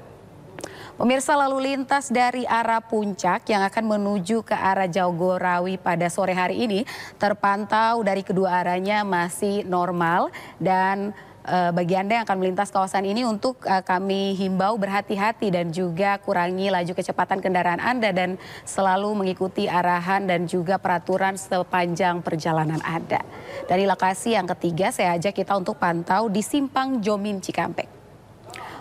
Pemirsa, lalu lintas dari arah Puncak yang akan menuju ke arah Jagorawi pada sore hari ini terpantau dari kedua arahnya masih normal dan bagi Anda yang akan melintas kawasan ini untuk kami himbau berhati-hati dan juga kurangi laju kecepatan kendaraan Anda dan selalu mengikuti arahan dan juga peraturan sepanjang perjalanan Anda. Dari lokasi yang ketiga saya ajak kita untuk pantau di Simpang Jomin Cikampek.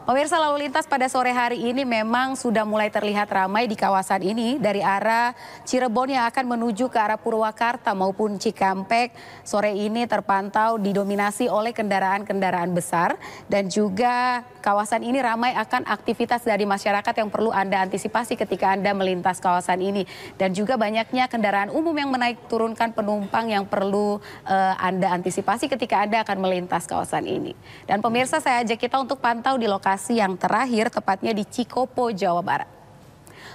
Pemirsa, lalu lintas pada sore hari ini memang sudah mulai terlihat ramai di kawasan ini dari arah Cirebon yang akan menuju ke arah Purwakarta maupun Cikampek. Sore ini terpantau didominasi oleh kendaraan-kendaraan besar dan juga kawasan ini ramai akan aktivitas dari masyarakat yang perlu Anda antisipasi ketika Anda melintas kawasan ini. Dan juga banyaknya kendaraan umum yang menaik turunkan penumpang yang perlu Anda antisipasi ketika Anda akan melintas kawasan ini. Dan pemirsa, saya ajak kita untuk pantau di lokasi yang terakhir, tepatnya di Cikopo, Jawa Barat.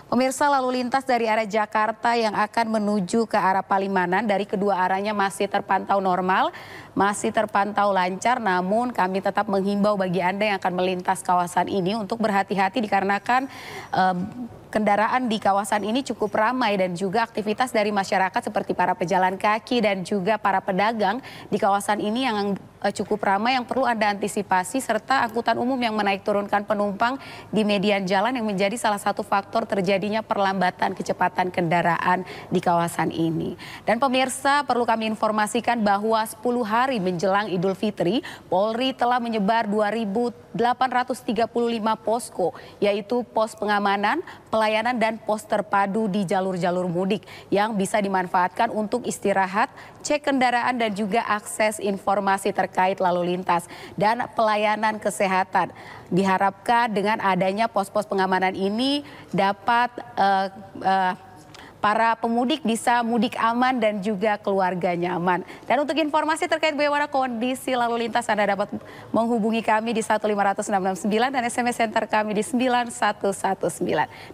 Pemirsa, lalu lintas dari arah Jakarta yang akan menuju ke arah Palimanan dari kedua arahnya masih terpantau normal, masih terpantau lancar, namun kami tetap menghimbau bagi Anda yang akan melintas kawasan ini untuk berhati-hati dikarenakan kendaraan di kawasan ini cukup ramai dan juga aktivitas dari masyarakat seperti para pejalan kaki dan juga para pedagang di kawasan ini yang cukup ramai yang perlu Anda antisipasi serta angkutan umum yang menaik turunkan penumpang di median jalan yang menjadi salah satu faktor terjadinya perlambatan kecepatan kendaraan di kawasan ini. Dan pemirsa, perlu kami informasikan bahwa 10 hari menjelang Idul Fitri, Polri telah menyebar 2.835 posko, yaitu pos pengamanan, pelayanan dan pos terpadu di jalur-jalur mudik yang bisa dimanfaatkan untuk istirahat, cek kendaraan dan juga akses informasi terkait lalu lintas dan pelayanan kesehatan. Diharapkan dengan adanya pos-pos pengamanan ini dapat para pemudik bisa mudik aman dan juga keluarga nyaman. Dan untuk informasi terkait bagaimana kondisi lalu lintas Anda dapat menghubungi kami di 15669 dan SMS center kami di 9119.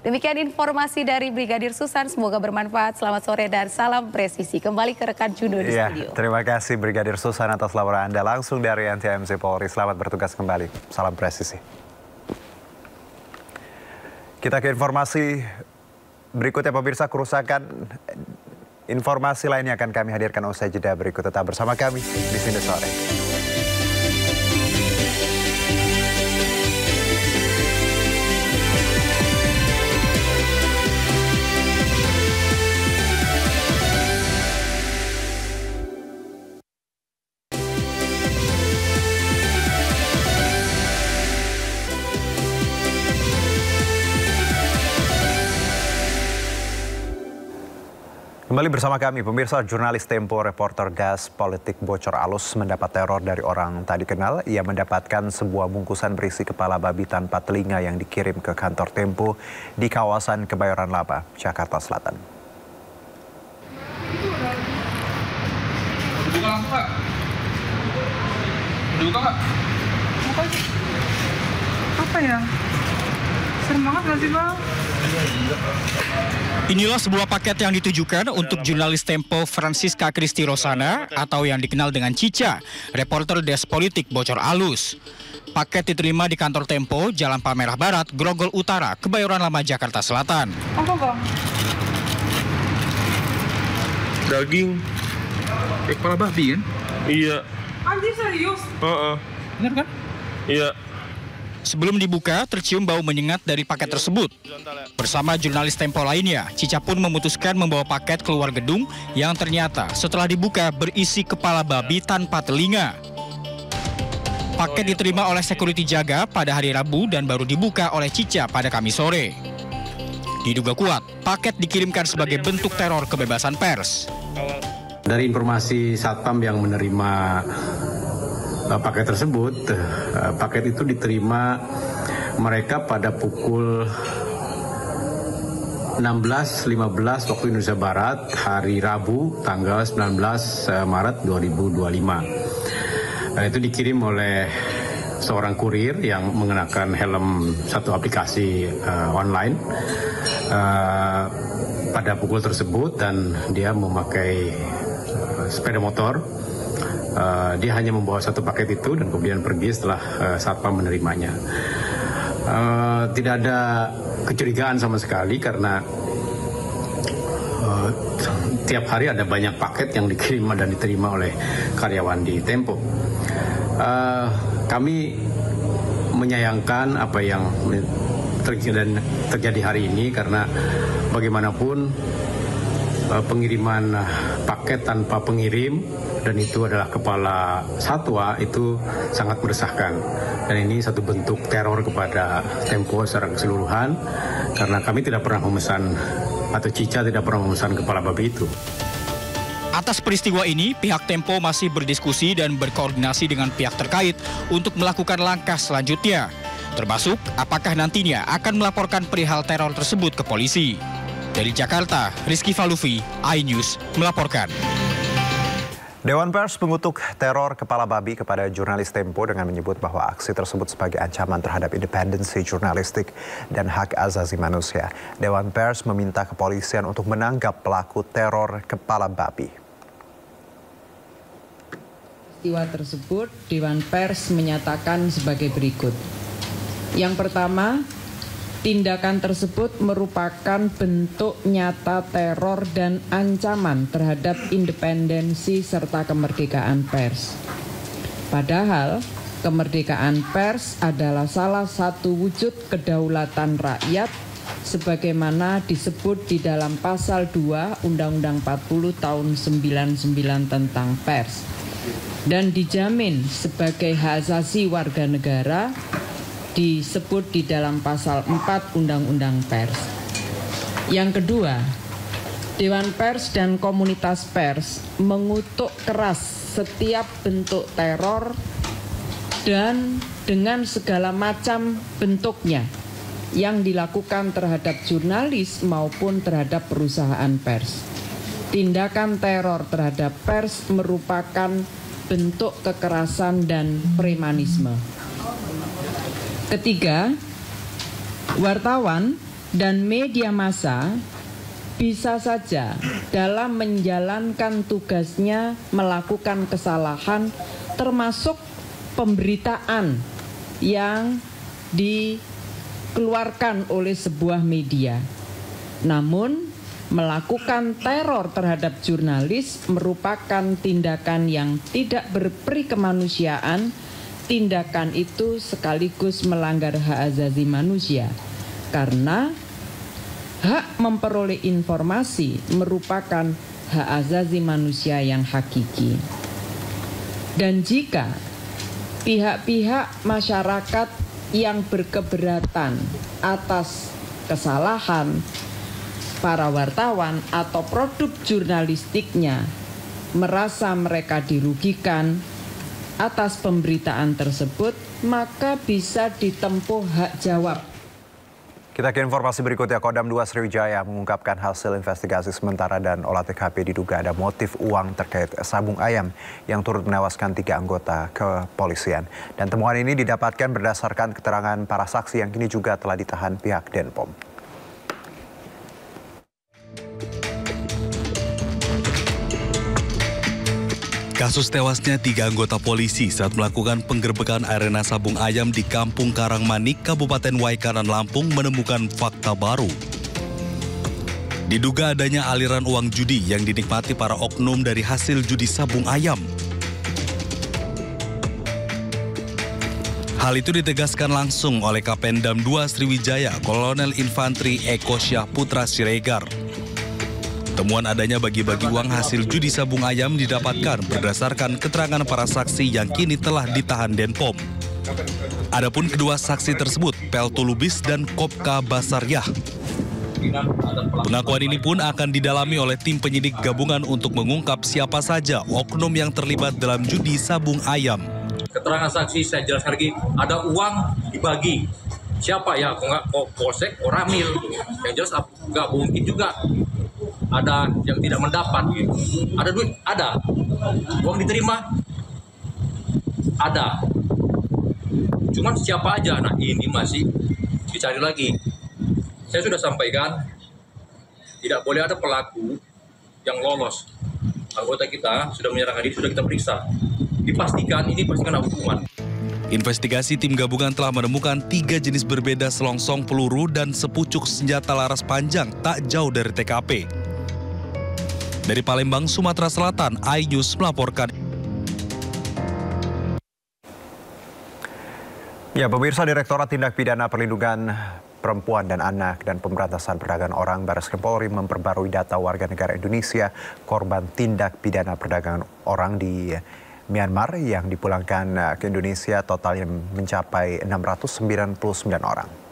Demikian informasi dari Brigadir Susan, semoga bermanfaat. Selamat sore dan salam presisi. Kembali ke rekan Juno di studio. Terima kasih Brigadir Susan atas laporan Anda langsung dari NTMC Polri. Selamat bertugas kembali. Salam presisi. Kita ke informasi berikutnya pemirsa, kerusakan informasi lainnya akan kami hadirkan usai jeda berikut. Tetap bersama kami di Sini Sore. Kembali bersama kami, pemirsa. Jurnalis Tempo, reporter Das Politik bocor alus mendapat teror dari orang tak dikenal. Ia mendapatkan sebuah bungkusan berisi kepala babi tanpa telinga yang dikirim ke kantor Tempo di kawasan Kebayoran Lama, Jakarta Selatan. Dibuka langsung nggak? Dibuka nggak? Apa ya? Serem banget nggak sih, Bang? Inilah sebuah paket yang ditujukan untuk jurnalis Tempo Francisca Kristi Rosana atau yang dikenal dengan Cica, reporter Des Politik bocor alus. Paket diterima di kantor Tempo, Jalan Palmerah Barat, Grogol Utara, Kebayoran Lama, Jakarta Selatan. Apa, Bang? Daging. Kepala babi kan? Iya. Anjir, serius? Bener kan? Iya. Sebelum dibuka, tercium bau menyengat dari paket tersebut. Bersama jurnalis Tempo lainnya, Cica pun memutuskan membawa paket keluar gedung yang ternyata setelah dibuka berisi kepala babi tanpa telinga. Paket diterima oleh security jaga pada hari Rabu dan baru dibuka oleh Cica pada Kamis sore. Diduga kuat, paket dikirimkan sebagai bentuk teror kebebasan pers. Dari informasi Satpam yang menerima paket tersebut, paket itu diterima mereka pada pukul 16.15 waktu Indonesia Barat, hari Rabu, tanggal 19 Maret 2025. Itu dikirim oleh seorang kurir yang mengenakan helm satu aplikasi online pada pukul tersebut, dan dia memakai sepeda motor. Dia hanya membawa satu paket itu dan kemudian pergi setelah Satpam menerimanya. Tidak ada kecurigaan sama sekali karena tiap hari ada banyak paket yang dikirim dan diterima oleh karyawan di Tempo. Kami menyayangkan apa yang terjadi hari ini karena bagaimanapun pengiriman paket tanpa pengirim dan itu adalah kepala satwa itu sangat meresahkan, dan ini satu bentuk teror kepada Tempo secara keseluruhan karena kami tidak pernah memesan atau Cica tidak pernah memesan kepala babi itu. Atas peristiwa ini, pihak Tempo masih berdiskusi dan berkoordinasi dengan pihak terkait untuk melakukan langkah selanjutnya, termasuk apakah nantinya akan melaporkan perihal teror tersebut ke polisi. Dari Jakarta, Rizky Falufi, iNews melaporkan. Dewan Pers mengutuk teror kepala babi kepada jurnalis Tempo dengan menyebut bahwa aksi tersebut sebagai ancaman terhadap independensi jurnalistik dan hak asasi manusia. Dewan Pers meminta kepolisian untuk menangkap pelaku teror kepala babi. Peristiwa tersebut, Dewan Pers menyatakan sebagai berikut. Yang pertama, tindakan tersebut merupakan bentuk nyata teror dan ancaman terhadap independensi serta kemerdekaan pers. Padahal, kemerdekaan pers adalah salah satu wujud kedaulatan rakyat sebagaimana disebut di dalam pasal 2 Undang-Undang 40 tahun 99 tentang pers dan dijamin sebagai hak asasi warga negara disebut di dalam pasal 4 Undang-Undang Pers. Yang kedua, Dewan Pers dan komunitas pers mengutuk keras setiap bentuk teror dan dengan segala macam bentuknya yang dilakukan terhadap jurnalis maupun terhadap perusahaan pers. Tindakan teror terhadap pers merupakan bentuk kekerasan dan premanisme. Ketiga, wartawan dan media massa bisa saja dalam menjalankan tugasnya melakukan kesalahan termasuk pemberitaan yang dikeluarkan oleh sebuah media. Namun, melakukan teror terhadap jurnalis merupakan tindakan yang tidak berperi kemanusiaan. Tindakan itu sekaligus melanggar hak asasi manusia karena hak memperoleh informasi merupakan hak asasi manusia yang hakiki. Dan jika pihak-pihak masyarakat yang berkeberatan atas kesalahan para wartawan atau produk jurnalistiknya merasa mereka dirugikan atas pemberitaan tersebut, maka bisa ditempuh hak jawab. Kita ke informasi berikutnya. Kodam 2 Sriwijaya mengungkapkan hasil investigasi sementara dan olah TKP diduga ada motif uang terkait sabung ayam yang turut menewaskan 3 anggota kepolisian. Dan temuan ini didapatkan berdasarkan keterangan para saksi yang kini juga telah ditahan pihak Denpom. Kasus tewasnya 3 anggota polisi saat melakukan penggerbekan arena sabung ayam di Kampung Karangmanik, Kabupaten Waikanan, Lampung menemukan fakta baru. Diduga adanya aliran uang judi yang dinikmati para oknum dari hasil judi sabung ayam. Hal itu ditegaskan langsung oleh Kapendam 2 Sriwijaya, Kolonel Infantri Eko Syah Putra Siregar. Temuan adanya bagi-bagi uang hasil judi sabung ayam didapatkan berdasarkan keterangan para saksi yang kini telah ditahan Denpom. Adapun kedua saksi tersebut, Peltu Lubis dan Kopka Basaryah. Pengakuan ini pun akan didalami oleh tim penyidik gabungan untuk mengungkap siapa saja oknum yang terlibat dalam judi sabung ayam. Keterangan saksi saya jelaskan lagi, ada uang dibagi. Siapa ya? Nggak polsek, Ramil. Yang jelas nggak mungkin juga ada yang tidak mendapat. Gitu. Ada duit? Ada. Uang diterima? Ada. Cuman siapa aja? Nah ini masih dicari lagi. Saya sudah sampaikan, tidak boleh ada pelaku yang lolos. Anggota kita sudah menyerahkan diri, sudah kita periksa. Dipastikan ini pasti kena hukuman. Investigasi tim gabungan telah menemukan 3 jenis berbeda selongsong peluru dan sepucuk senjata laras panjang tak jauh dari TKP. Dari Palembang, Sumatera Selatan, iNews melaporkan. Ya, pemirsa, Direktorat Tindak Pidana Perlindungan Perempuan dan Anak dan Pemberantasan Perdagangan Orang Barreskrim Polri memperbarui data warga negara Indonesia korban tindak pidana perdagangan orang di Myanmar yang dipulangkan ke Indonesia totalnya mencapai 699 orang.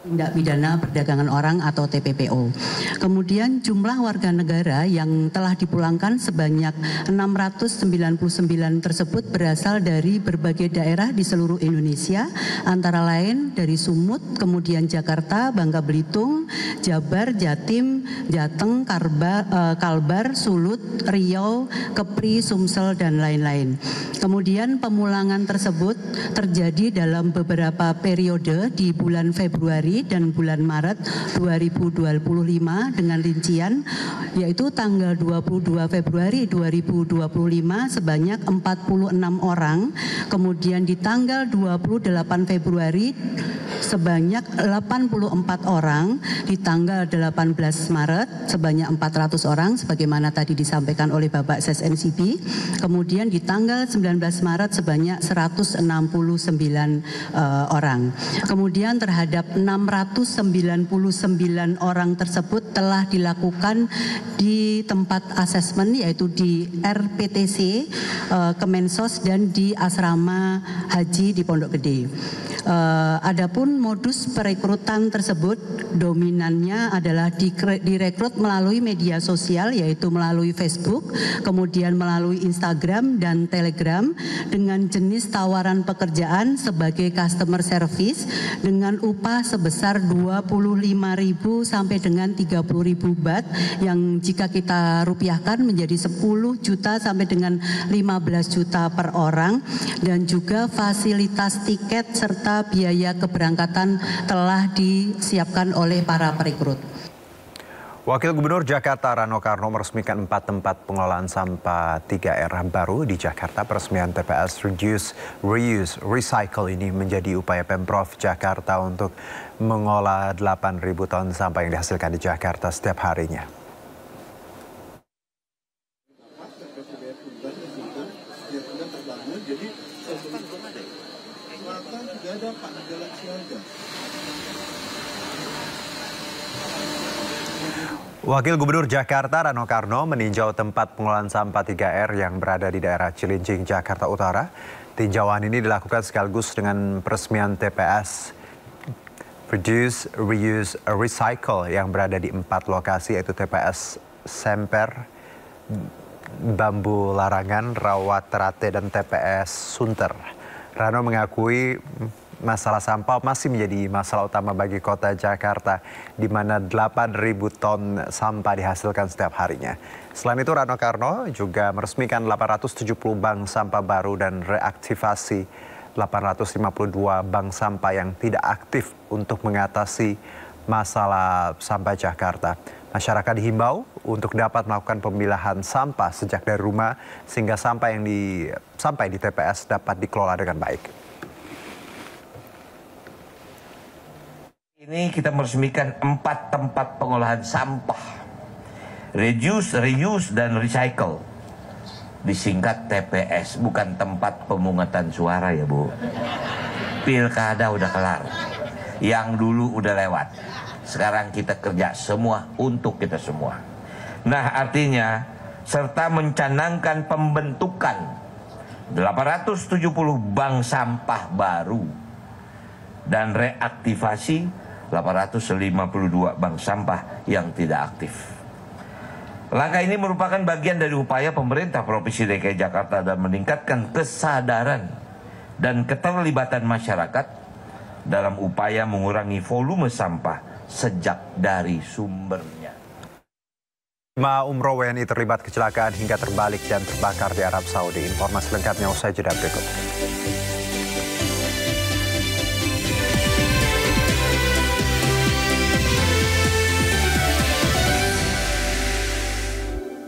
Tindak pidana perdagangan orang atau TPPO. Kemudian jumlah warga negara yang telah dipulangkan sebanyak 699 tersebut berasal dari berbagai daerah di seluruh Indonesia, antara lain dari Sumut, kemudian Jakarta, Bangka Belitung, Jabar, Jatim, Jateng, Kalbar, Sulut, Riau, Kepri, Sumsel, dan lain-lain. Kemudian pemulangan tersebut terjadi dalam beberapa periode di bulan Februari dan bulan Maret 2025 dengan rincian yaitu tanggal 22 Februari 2025 sebanyak 46 orang, kemudian di tanggal 28 Februari sebanyak 84 orang, di tanggal 18 Maret sebanyak 400 orang sebagaimana tadi disampaikan oleh Bapak SSNCB, kemudian di tanggal 19 Maret sebanyak 169 orang. Kemudian terhadap 699 orang tersebut telah dilakukan di tempat asesmen yaitu di RPTC, Kemensos dan di Asrama Haji di Pondok Gede. Adapun modus perekrutan tersebut dominannya adalah direkrut melalui media sosial yaitu melalui Facebook, kemudian melalui Instagram dan Telegram dengan jenis tawaran pekerjaan sebagai customer service dengan upah sebesar 25.000 sampai dengan 30.000 baht yang jika kita rupiahkan menjadi 10 juta sampai dengan 15 juta per orang, dan juga fasilitas tiket serta biaya keberangkatan telah disiapkan oleh para perekrut. Wakil Gubernur Jakarta Rano Karno meresmikan 4 tempat pengelolaan sampah 3R baru di Jakarta. Peresmian TPS Reduce, Reuse, Recycle ini menjadi upaya Pemprov Jakarta untuk mengolah 8.000 ton sampah yang dihasilkan di Jakarta setiap harinya. Wakil Gubernur Jakarta Rano Karno meninjau tempat pengelolaan sampah 3R yang berada di daerah Cilincing, Jakarta Utara. Tinjauan ini dilakukan sekaligus dengan peresmian TPS Reduce, Reuse, Recycle yang berada di 4 lokasi yaitu TPS Semper, Bambu Larangan, Rawat Terate, dan TPS Sunter. Rano mengakui masalah sampah masih menjadi masalah utama bagi kota Jakarta, di mana 8.000 ton sampah dihasilkan setiap harinya. Selain itu, Rano Karno juga meresmikan 870 bank sampah baru dan reaktivasi 852 bank sampah yang tidak aktif untuk mengatasi masalah sampah Jakarta. Masyarakat dihimbau untuk dapat melakukan pemilahan sampah sejak dari rumah sehingga sampah yang sampai di TPS dapat dikelola dengan baik. Ini kita meresmikan 4 tempat pengolahan sampah, reduce, reuse, dan recycle. Disingkat TPS, bukan tempat pemungutan suara ya Bu. Pilkada udah kelar, yang dulu udah lewat. Sekarang kita kerja semua untuk kita semua. Nah artinya, serta mencanangkan pembentukan 870 bank sampah baru dan reaktivasi 852 bank sampah yang tidak aktif. Langkah ini merupakan bagian dari upaya pemerintah Provinsi DKI Jakarta dan meningkatkan kesadaran dan keterlibatan masyarakat dalam upaya mengurangi volume sampah sejak dari sumbernya. 5 umroh WNI terlibat kecelakaan hingga terbalik dan terbakar di Arab Saudi. Informasi lengkapnya usai jeda berikut.